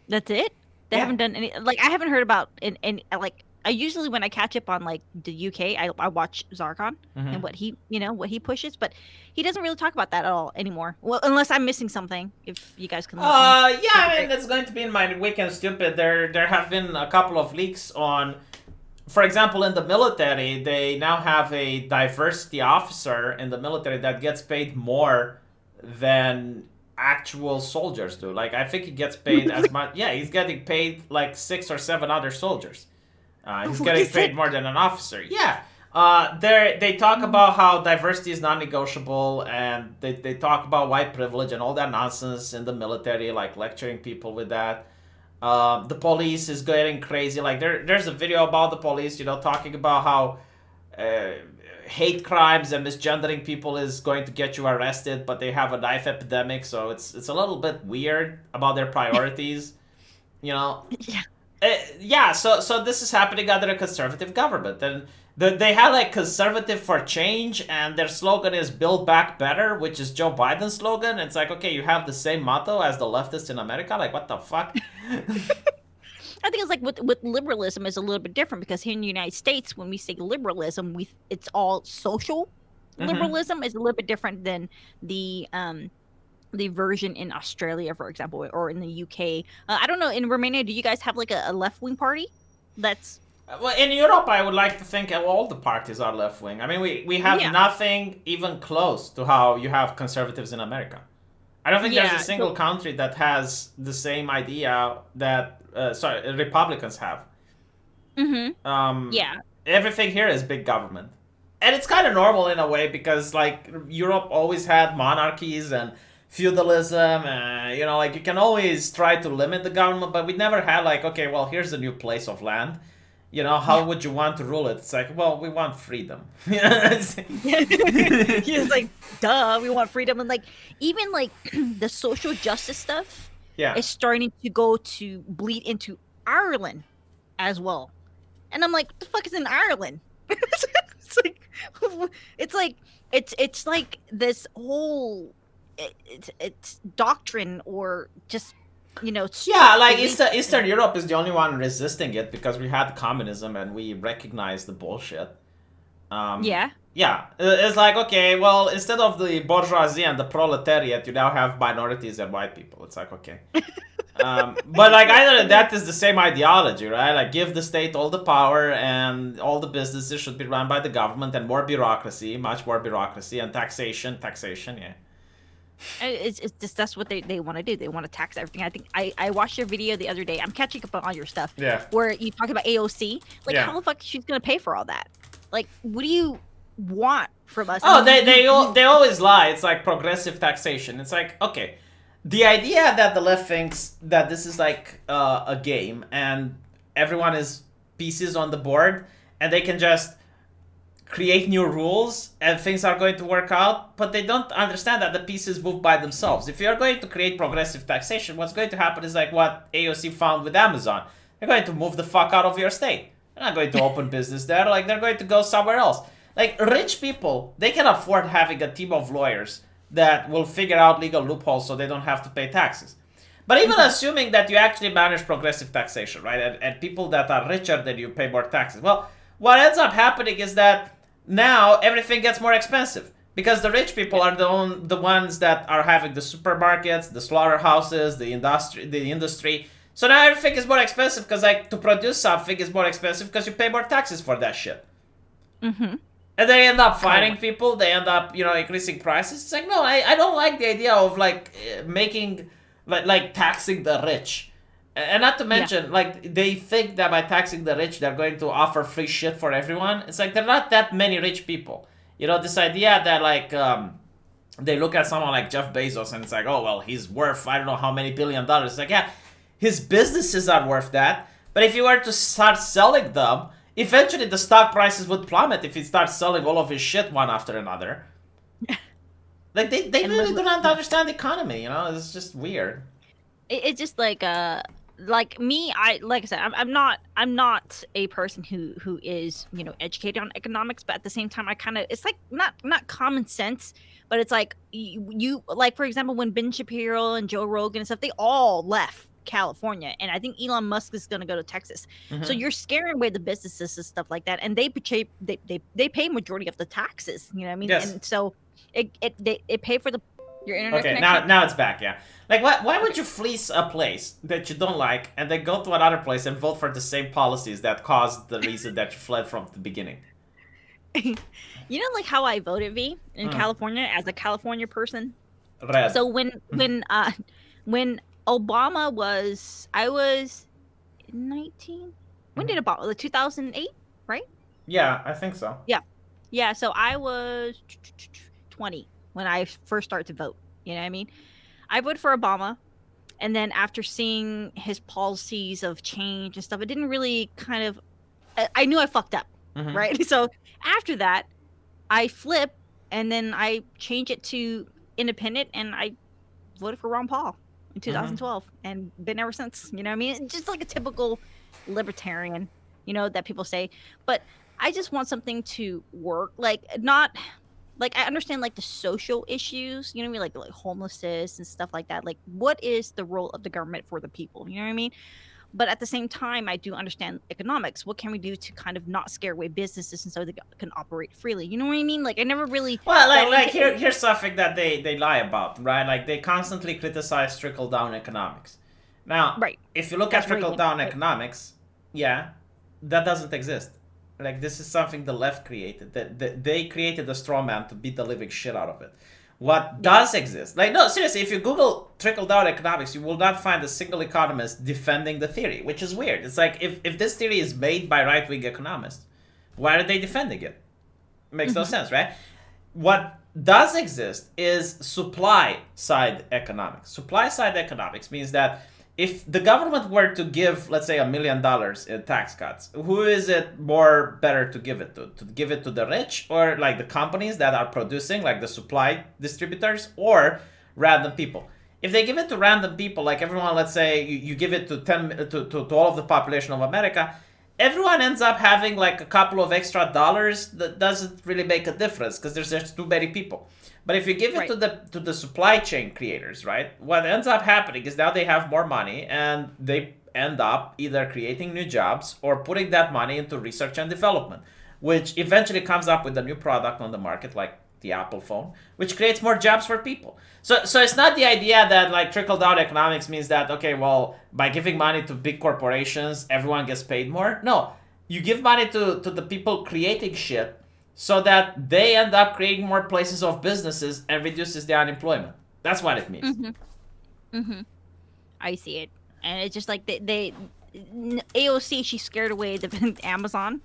That's it. They Yeah. haven't done any. Like I haven't heard about and like I usually when I catch up on like the UK, I watch Zarkon and what he what he pushes, but he doesn't really talk about that at all anymore. Well, unless I'm missing something. If you guys can look. Yeah, I mean that's going to be in my weekend stupid. There have been a couple of leaks on, for example, in the military, they now have a diversity officer in the military that gets paid more than actual soldiers do. Like I think he gets paid as much. Yeah, he's getting paid like 6 or 7 other soldiers. He's What getting is paid it? more than an officer. Yeah. They talk about how diversity is non-negotiable, and they talk about white privilege and all that nonsense in the military, like lecturing people with that. The police is getting crazy. Like there's a video about the police, talking about how hate crimes and misgendering people is going to get you arrested, but they have a knife epidemic, so it's a little bit weird about their priorities. Yeah. Yeah, so this is happening under a conservative government, and they had like conservative for change, and their slogan is "Build Back Better," which is Joe Biden's slogan. It's like, okay, you have the same motto as the leftists in America. Like, what the fuck? I think it's like with liberalism is a little bit different because here in the United States, when we say liberalism, it's all social. Liberalism is a little bit different than the version in Australia, for example, or in the UK. I don't know. In Romania, do you guys have like a left wing party? That's Well, in Europe, I would like to think all the parties are left wing. I mean, we have Yeah. nothing even close to how you have conservatives in America. I don't think there's Yeah, a single country that has the same idea that Republicans have. yeah. Everything here is big government, and it's kind of normal in a way because like Europe always had monarchies and feudalism, and like you can always try to limit the government, but we never had like, okay, well, here's a new place of land. How would you want to rule it? It's like, well, we want freedom. He's like, duh, we want freedom. And like, even like the social justice stuff Yeah. is starting to go to bleed into Ireland as well. And I'm like, what the fuck is in Ireland? it's like, it's like this whole, it's doctrine or just, Yeah, like belief- Eastern Europe is the only one resisting it because we had communism and we recognize the bullshit. Yeah. Yeah, it's like, okay, well, instead of the bourgeoisie and the proletariat, you now have minorities and white people. It's like, okay. But like either that is the same ideology, right? Like give the state all the power and all the businesses should be run by the government, and more bureaucracy, much more bureaucracy, and taxation, yeah. It's just that's what they want to do. They want to tax everything. I think I watched your video the other day. I'm catching up on all your stuff. Yeah. Where you talk about AOC. Like Yeah. how the fuck she's gonna pay for all that? Like what do you want from us? Oh, I mean, they always lie. It's like progressive taxation. It's like, okay, the idea that the left thinks that this is like a game and everyone is pieces on the board and they can just create new rules and things are going to work out, but they don't understand that the pieces move by themselves. If you're going to create progressive taxation, what's going to happen is like what AOC found with Amazon. They're going to move the fuck out of your state. They're not going to open business there. Like they're going to go somewhere else. Like rich people, they can afford having a team of lawyers that will figure out legal loopholes so they don't have to pay taxes. But even assuming that you actually manage progressive taxation, right, and people that are richer than you pay more taxes, well, what ends up happening is that now everything gets more expensive Because the rich people Yeah. are the ones that are having the supermarkets, the slaughterhouses, the industry. So now everything is more expensive because like to produce something is more expensive because you pay more taxes for that shit. Mm-hmm. And they end up fining Correct. people. They end up, increasing prices. It's like, no, I don't like the idea of like making, like taxing the rich. And not to Yeah. mention, like they think that by taxing the rich, they're going to offer free shit for everyone. It's like there are not that many rich people. This idea that like they look at someone like Jeff Bezos and it's like, oh well, he's worth I don't know how many $1 billion. It's like, yeah, his businesses are worth that. But if you were to start selling them, eventually the stock prices would plummet if he starts selling all of his shit one after another. Like they And really do not yeah. understand the economy. It's just weird. It's just like me, like I said, I'm not a person who is educated on economics, but at the same time I kind of, it's like not common sense, but it's like you like, for example, when Ben Shapiro and Joe Rogan and stuff, they all left California, and I think Elon Musk is going to go to Texas. So Mm-hmm. you're scaring away the businesses and stuff like that, and they pay majority of the taxes, you know what I mean? Yes. And so it pay for the your internet Okay. connection. Now it's back. Yeah. Like why would Okay. you fleece a place that you don't like and then go to another place and vote for the same policies that caused the reason that you fled from the beginning? Like how I voted V in Mm. California as a California person. Red. So when Obama was, I was 19. When Mm-hmm. did Obama? Like 2008, right? Yeah, I think so. Yeah. Yeah, so I was 20 when I first started to vote. You know what I mean? I voted for Obama, and then after seeing his policies of change and stuff, it didn't really kind of, I knew I fucked up, Mm-hmm. right? So after that, I flip and then I change it to independent, and I voted for Ron Paul in Mm-hmm. 2012 and been ever since. You know what I mean? It's just like a typical libertarian, that people say. But I just want something to work. Like, not like, I understand like the social issues, you know what I mean? Like homelessness and stuff like that. Like, what is the role of the government for the people? You know what I mean? But at the same time, I do understand economics. What can we do to kind of not scare away businesses and so they can operate freely? You know what I mean? Like, I never really Well, like, fell like into here, here's something that they lie about, right? Like they constantly criticize trickle down economics. Now, right. if you look at That's trickle Reagan, down right? economics, yeah, that doesn't exist. Like this is something the left created. That they created a straw man to beat the living shit out of it. What Yeah. does exist? Like no, seriously, if you Google trickle down economics, you will not find a single economist defending the theory, which is weird. It's like if this theory is made by right wing economists, why are they defending it? Makes no Hmm. sense, right? What does exist is supply side economics. Supply side economics means that if the government were to give, let's say, $1 million in tax cuts, who is it more better to give it to? To give it to the rich or like the companies that are producing, like the supply distributors, or random people? If they give it to random people, like everyone, let's say you give it to to all of the population of America, everyone ends up having like a couple of extra dollars that doesn't really make a difference because there's just too many people. But if you give it Right. to the supply chain creators, right? What ends up happening is now they have more money and they end up either creating new jobs or putting that money into research and development, which eventually comes up with a new product on the market like the Apple phone, which creates more jobs for people. So it's not the idea that like trickle down economics means that okay, well, by giving money to big corporations, everyone gets paid more. No, you give money to the people creating shit so that they end up creating more places of businesses and reduces the unemployment. That's what it means. Hmm. Hmm. I see it, and it's just like AOC. She scared away the Amazon,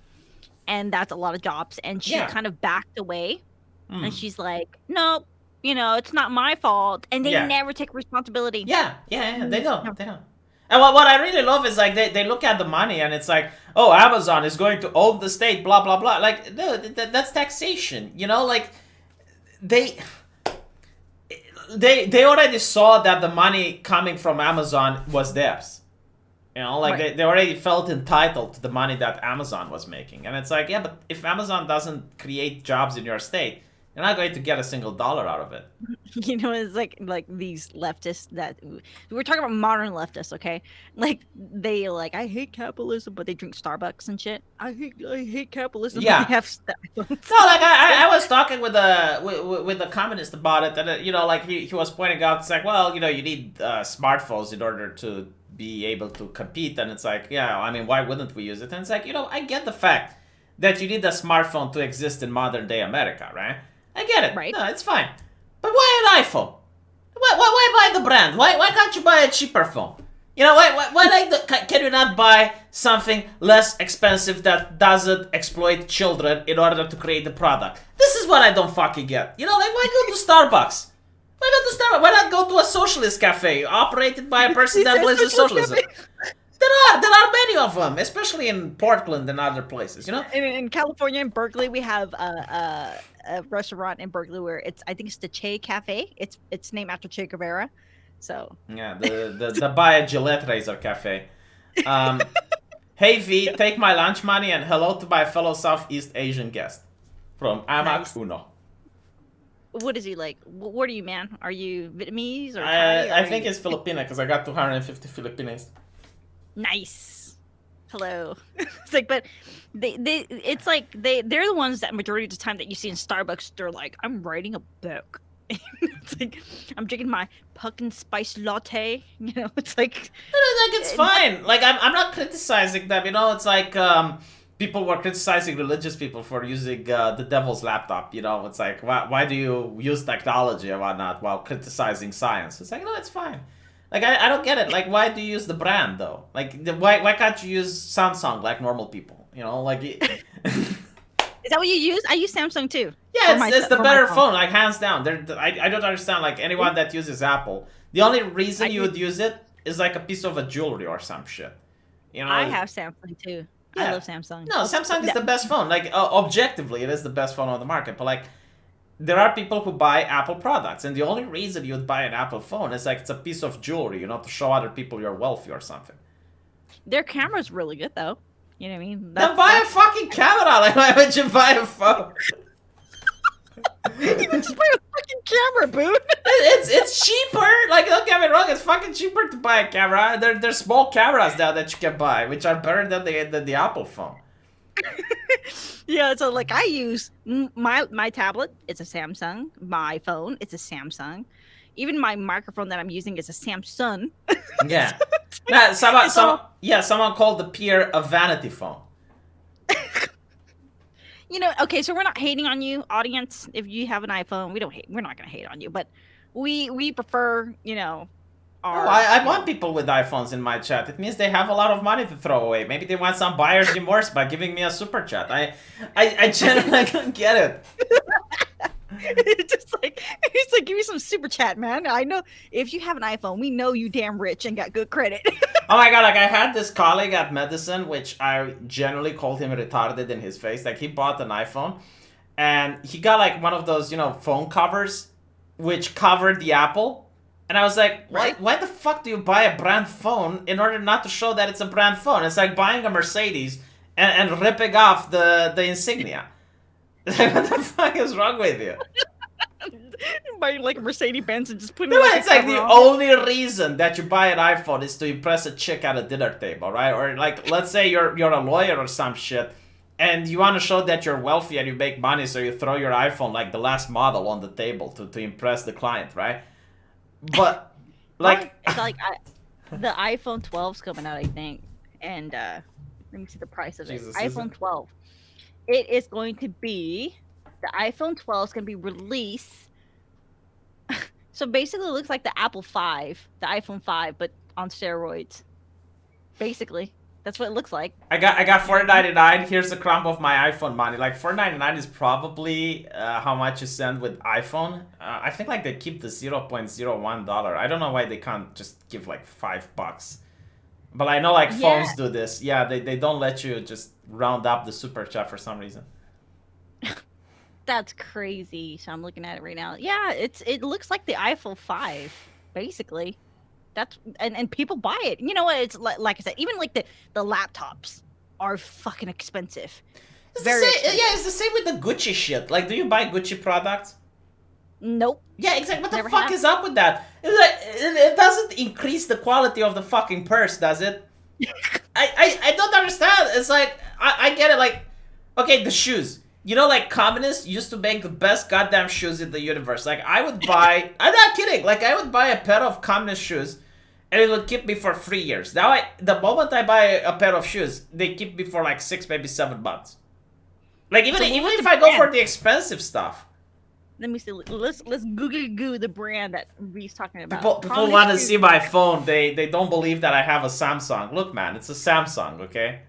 and that's a lot of jobs. And she Yeah. kind of backed away, and Hmm. she's like, "No, it's not my fault." And they Yeah. never take responsibility. Yeah. They don't. No. They don't. And what I really love is like they look at the money and it's like, oh, Amazon is going to own the state, blah blah blah. Like no, that's taxation. Like they they already saw that the money coming from Amazon was theirs. Like Right. they already felt entitled to the money that Amazon was making. And it's like, yeah, but if Amazon doesn't create jobs in your state, You're not going to get a single dollar out of it. It's like these leftists that we're talking about modern leftists, okay? Like they like I hate capitalism, but they drink Starbucks and shit. I hate capitalism, but they Yeah. have No, like I was talking with a communist about it, and like he was pointing out, it's like, well, you need smartphones in order to be able to compete, and it's like, yeah, I mean, why wouldn't we use it? And it's like, I get the fact that you need a smartphone to exist in modern day America, right? I get it. right? No, it's fine. But why an iPhone? Why buy the brand? Why can't you buy a cheaper phone? Can you not buy something less expensive that doesn't exploit children in order to create the product? This is what I don't fucking get. Why go to Starbucks? Why go to Starbucks? Why not go to a socialist cafe operated by a person that believes in socialism? There are many of them, especially in Portland and other places. In California, in Berkeley, we have a restaurant in Berkeley where I think it's the Che Cafe. It's named after Che Guevara. So Yeah, the buy a Gillette razor cafe. Hey V, take my lunch money and hello to my fellow Southeast Asian guest from Amak Nice. Uno. what is he like? What are you, man? Are you Vietnamese or Thai? I think it's Filipina because I got 250 Filipinos. Nice. Hello. It's like, but it's like they're the ones that majority of the time that you see in Starbucks. They're like, I'm writing a book. It's like I'm drinking my pumpkin spice latte. It's like It's fine. Like I'm not criticizing them. It's like people were criticizing religious people for using the devil's laptop. It's like why do you use technology and whatnot while criticizing science? It's like, no, it's fine. Like I don't get it. Like why do you use the brand though? Like why can't you use Samsung like normal people? Like. is that what you use? I use Samsung too. Yeah, it's the better phone, like hands down. I don't understand like anyone that uses Apple. The only reason you would use it is like a piece of a jewelry or some shit. I have Samsung too. Yeah. I love Samsung. No, Samsung is the best phone. Like objectively, it is the best phone on the market. But like, there are people who buy Apple products, and the only reason you would buy an Apple phone is like it's a piece of jewelry, to show other people you're wealthy or something. Their camera's really good though. You know what I mean? Then buy a fucking camera. Like, why would you buy a phone? You just buy a fucking camera, Boone. It's cheaper. Like, don't get me wrong, it's fucking cheaper to buy a camera. There's small cameras now that you can buy, which are better than the Apple phone. Yeah, so like I use my tablet. It's a Samsung. My phone. It's a Samsung. Even my microphone that I'm using is a Samsung. Yeah. Someone called the Peer a vanity phone. Okay, so we're not hating on you, audience. If you have an iPhone, we're not gonna hate on you, but we prefer, our. I want people with iPhones in my chat. It means they have a lot of money to throw away. Maybe they want some buyer's remorse by giving me a super chat. I generally don't get it. It's like give me some super chat, man. I know if you have an iPhone, we know you damn rich and got good credit. Oh my god, like I had this colleague at medicine, which I generally called him retarded in his face. Like he bought an iPhone and he got like one of those, phone covers which covered the Apple. And I was like, why the fuck do you buy a brand phone in order not to show that it's a brand phone? It's like buying a Mercedes and ripping off the insignia. Like, what the fuck is wrong with you? Buying like a Mercedes Benz and just putting No, like it's like the only reason that you buy an iPhone is to impress a chick at a dinner table, right? Or like, let's say you're a lawyer or some shit, and you want to show that you're wealthy and you make money, so you throw your iPhone like the last model on the table to impress the client, right? But like, it's like the iPhone 12's coming out, I think, and let me see the price of it. Jesus, iPhone 12. It is going to be the iPhone 12 is going to be released. So basically, it looks like the Apple 5, the iPhone 5, but on steroids. Basically, that's what it looks like. I got $4.99. Here's a crumb of my iPhone money. Like $4.99 is probably how much you send with iPhone. I think like they keep the $0.01. I don't know why they can't just give like $5. But I know like phones do this. Yeah, they don't let you just round up the super chat for some reason. That's crazy. So I'm looking at it right now. Yeah, it looks like the iPhone 5, basically. That's and people buy it. You know what? It's like I said, even like the laptops are fucking expensive. It's the Very same. expensive. Yeah, it's the same with the Gucci shit. Like, do you buy Gucci products? Nope. Yeah, exactly. What the Never fuck have. is up with that? It's like, it doesn't increase the quality of the fucking purse, does it? I don't understand. It's like, I get it. Like, okay, the shoes. You know, like, communists used to make the best goddamn shoes in the universe. Like, I would buy, I'm not kidding, like, I would buy a pair of communist shoes and it would keep me for 3 years. Now, the moment I buy a pair of shoes, they keep me for like 6, maybe 7 months. Like, even if I go for the expensive stuff. Let me see. Let's Google the brand that V's talking about. People want to see my phone. They don't believe that I have a Samsung. Look, man, it's a Samsung, okay?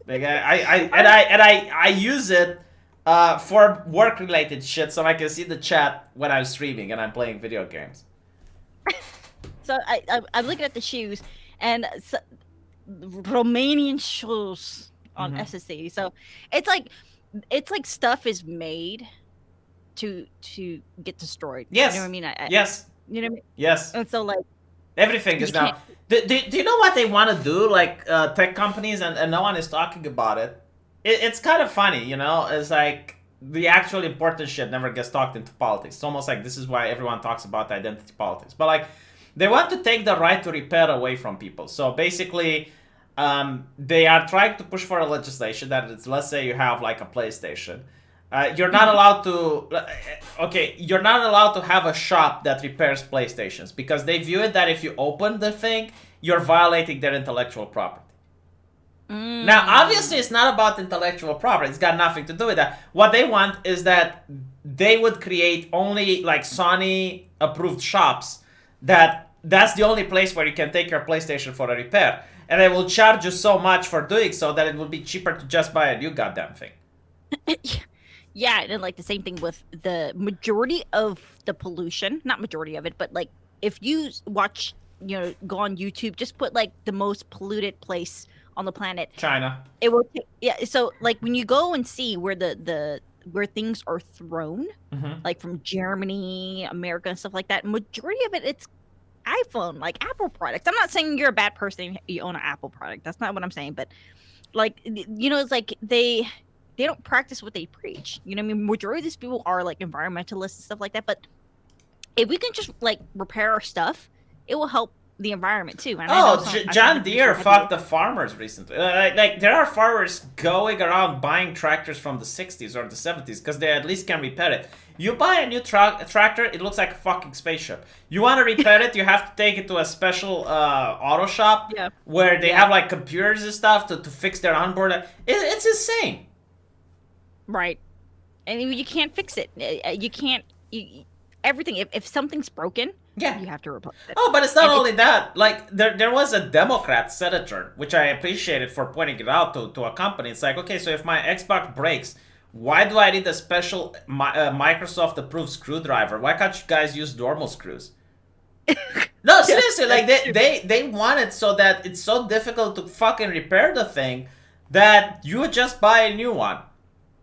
Like I use it for work related shit so I can see the chat when I'm streaming and I'm playing video games. So I'm looking at the shoes and Romanian shoes on SSC. So it's like stuff is made to get destroyed. Yes. You know what I mean? Yes. You know what I mean? Yes. And so like everything is now. Do you know what they want to do? Like tech companies and no one is talking about it. It's kind of funny, you know. It's like the actual important shit never gets talked into politics. It's almost like this is why everyone talks about identity politics. But like they want to take the right to repair away from people. So basically, they are trying to push for a legislation that it's, let's say you have like a PlayStation. You're not allowed to. Okay, you're not allowed to have a shop that repairs PlayStations because they view it that if you open the thing, you're violating their intellectual property. Now, obviously, it's not about intellectual property. It's got nothing to do with that. What they want is that they would create only like Sony approved shops that's the only place where you can take your PlayStation for a repair, and they will charge you so much for doing so that it will be cheaper to just buy a new goddamn thing. Yeah, and like the same thing with the majority of the pollution, not majority of it, but like if you watch, go on YouTube, just put like the most polluted place on the planet. China. It will so like when you go and see where where things are thrown, like from Germany, America and stuff like that, majority of it's iPhone, like Apple products. I'm not saying you're a bad person if you own an Apple product. That's not what I'm saying, but like it's like they don't practice what they preach. You know what I mean? Majority of these people are like environmentalists and stuff like that. But if we can just like repair our stuff, it will help the environment too. And John Deere fucked the farmers recently. Like there are farmers going around buying tractors from the 60s or the 70s because they at least can repair it. You buy a new tractor, it looks like a fucking spaceship. You want to repair it, you have to take it to a special auto shop where they have like computers and stuff to fix their onboard. It's insane. Right. And you can't fix it. You can't. Everything. If something's broken, you have to replace it. Oh, but it's not only that. Like there was a Democrat senator, which I appreciated for pointing it out to a company. It's like, okay, so if my Xbox breaks, why do I need a special Microsoft-approved screwdriver? Why can't you guys use normal screws? No, seriously, like they want it so that it's so difficult to fucking repair the thing that you would just buy a new one.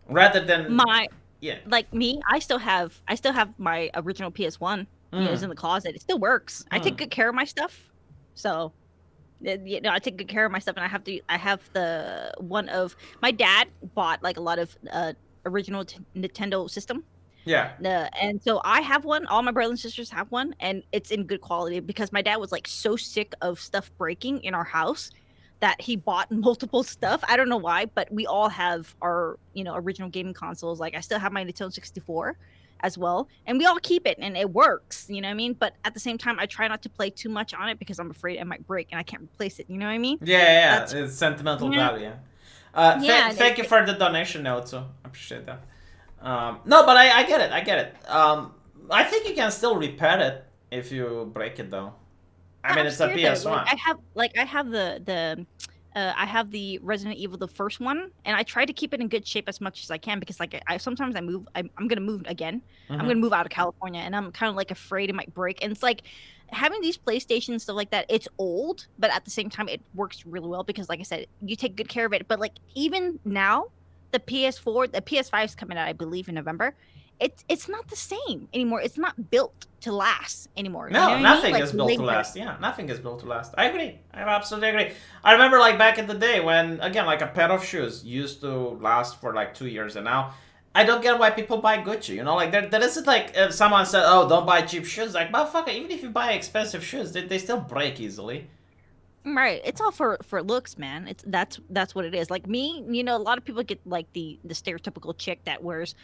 Rather than like me, I still have my original PS1. It's in the closet. It still works. I take good care of my stuff, so I take good care of my stuff, and I have the one of my dad bought like a lot of original Nintendo system. Yeah. And so I have one. All my brothers and sisters have one, and it's in good quality because my dad was like so sick of stuff breaking in our house that he bought multiple stuff. I don't know why, but we all have our, original gaming consoles. Like I still have my Nintendo 64 as well, and we all keep it and it works, you know what I mean? But at the same time, I try not to play too much on it because I'm afraid it might break and I can't replace it, you know what I mean? Yeah. It's sentimental value. Thank you for the donation note, so I appreciate that. No, but I get it. I think you can still repair it if you break it though. I mean, it's a PS1. I have the Resident Evil, the first one, and I try to keep it in good shape as much as I can because like sometimes I move. I'm gonna move again. I'm gonna move out of California, and I'm kind of like afraid it might break. And it's like having these PlayStations stuff like that. It's old, but at the same time, it works really well because, like I said, you take good care of it. But like even now, the PS4, the PS5 is coming out, I believe, in November. It's not the same anymore. It's not built to last anymore. You know No, what I mean? nothing Like is built to later. last. Yeah, nothing is built to last. I agree. I absolutely agree. I remember like back in the day when, again, like a pair of shoes used to last for like 2 years, and now I don't get why people buy Gucci. You know, like there isn't like if someone said, "Oh, don't buy cheap shoes," like motherfucker, even if you buy expensive shoes, they still break easily. Right. It's all for looks, man. It's that's what it is. Like me, you know, a lot of people get like the stereotypical chick that wears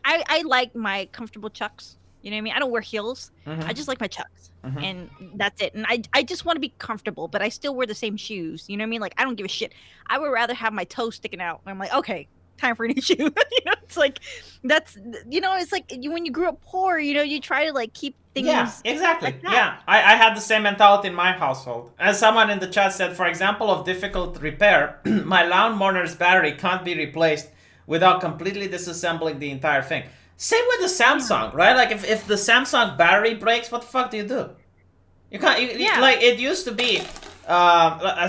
I like my comfortable Chucks. You know what I mean? I don't wear heels. I Mm-hmm. just like my Chucks. Mm-hmm. And that's it. And I just want to be comfortable, but I still wear the same shoes. You know what I mean? Like I don't give a shit. I would rather have my toes sticking out. And I'm like, okay, time for a new shoe. You know, it's like that's you know, it's like when you grew up poor, you know, you try to like keep Yeah, things like exactly. that. Yeah, I had the same mentality in my household. As someone in the chat said, for example, of difficult repair, my lawnmower's battery can't be replaced without completely disassembling the entire thing. Same with the Yeah. Samsung, right? Like if the Samsung battery breaks, what the fuck do you do? You can't. Yeah. Like it used to be.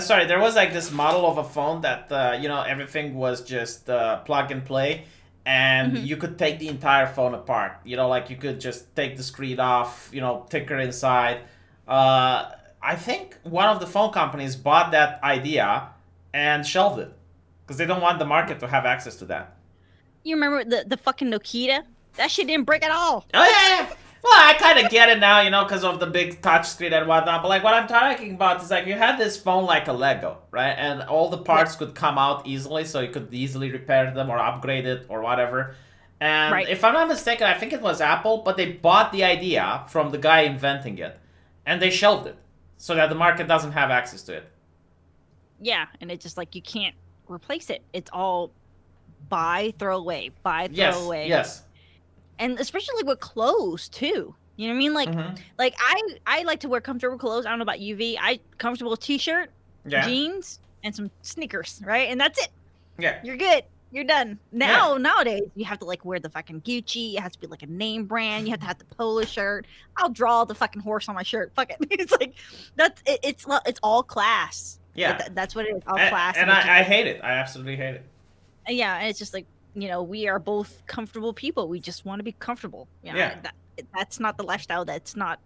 Sorry, there was like this model of a phone that you know everything was just plug and play, and Mhm. you could take the entire phone apart. You know, like you could just take the screen off. You know, tinker inside. I think one of the phone companies bought that idea and shelved it because they don't want the market to have access to that. You remember the fucking Nokia? That shit didn't break at all. Oh yeah, yeah. Well, I kind of get it now, you know, because of the big touch screen and whatnot. But like, what I'm talking about is like you had this phone like a Lego, right? And all the Yeah. parts could come out easily, so you could easily repair them or upgrade it or whatever. And Right. if I'm not mistaken, I think it was Apple, but they bought the idea from the guy inventing it, and they shelved it so that the market doesn't have access to it. Yeah, and it's just like you can't replace it. It's all buy, throw Yes, away. yes. And especially like with clothes too. You know what I mean? Mm-hmm. Like I like to wear comfortable clothes. I don't know about UV. I comfortable t-shirt, Yeah, jeans, and some sneakers, right? And that's it. yeah, You're good. You're done. yeah. Nowadays, you have to like wear the fucking Gucci. It has to be like a name brand. You have the polo shirt. I'll draw the fucking horse on my shirt. Fuck it. It's like it's all class. Yeah. That's what it is. All And, class. and And it's just I hate it. I absolutely hate it. yeah. And it's just like you know we are both comfortable people. We just want to be comfortable. You know, Yeah. that's not the lifestyle. That's not.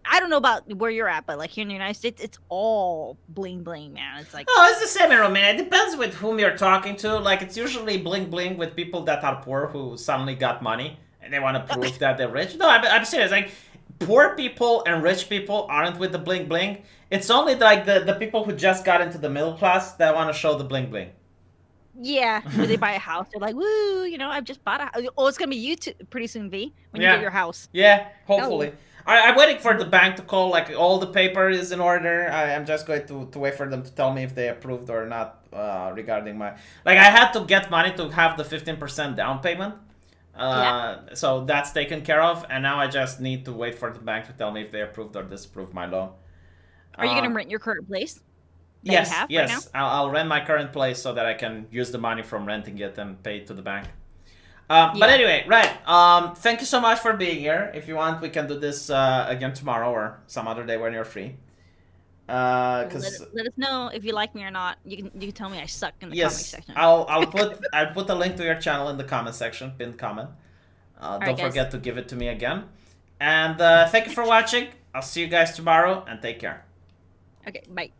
I don't know about where you're at, but like here in the United States, it's all bling bling, man. It's like Oh, it's the same in Romania. It depends with whom you're talking to. Like, it's usually bling bling with people that are poor who suddenly got money and they want to prove that they're rich. No, I'm serious. Like, poor people and rich people aren't with the bling bling. It's only like the people who just got into the middle class that want to show the bling bling. yeah, when they buy a house, they're like, "Woo!" You know, I've just bought a. Oh, it's gonna be you pretty soon, V. When you get Yeah. your house. Yeah, Oh, hopefully. I'm waiting for the bank to call, like, all the paper is in order. I'm just going to wait for them to tell me if they approved or not regarding my. Like, I had to get money to have the 15% down payment. yeah. So that's taken care of, and now I just need to wait for the bank to tell me if they approved or disapproved my loan. Are you gonna Um, rent your current place that you yes, have right now? yes. I'll rent my current place so that I can use the money from renting it and pay it to the bank. But Yeah. anyway, right. Thank you so much for being here. If you want, we can do this again tomorrow or some other day when you're free. Cause Let us know if you like me or not. You can tell me I suck in the comment yes, section. I'll put a link to your channel in the comment section, pinned comment. All right, Don't guys. forget to give it to me again. And thank you for watching. I'll see you guys tomorrow and take care. Okay. Bye.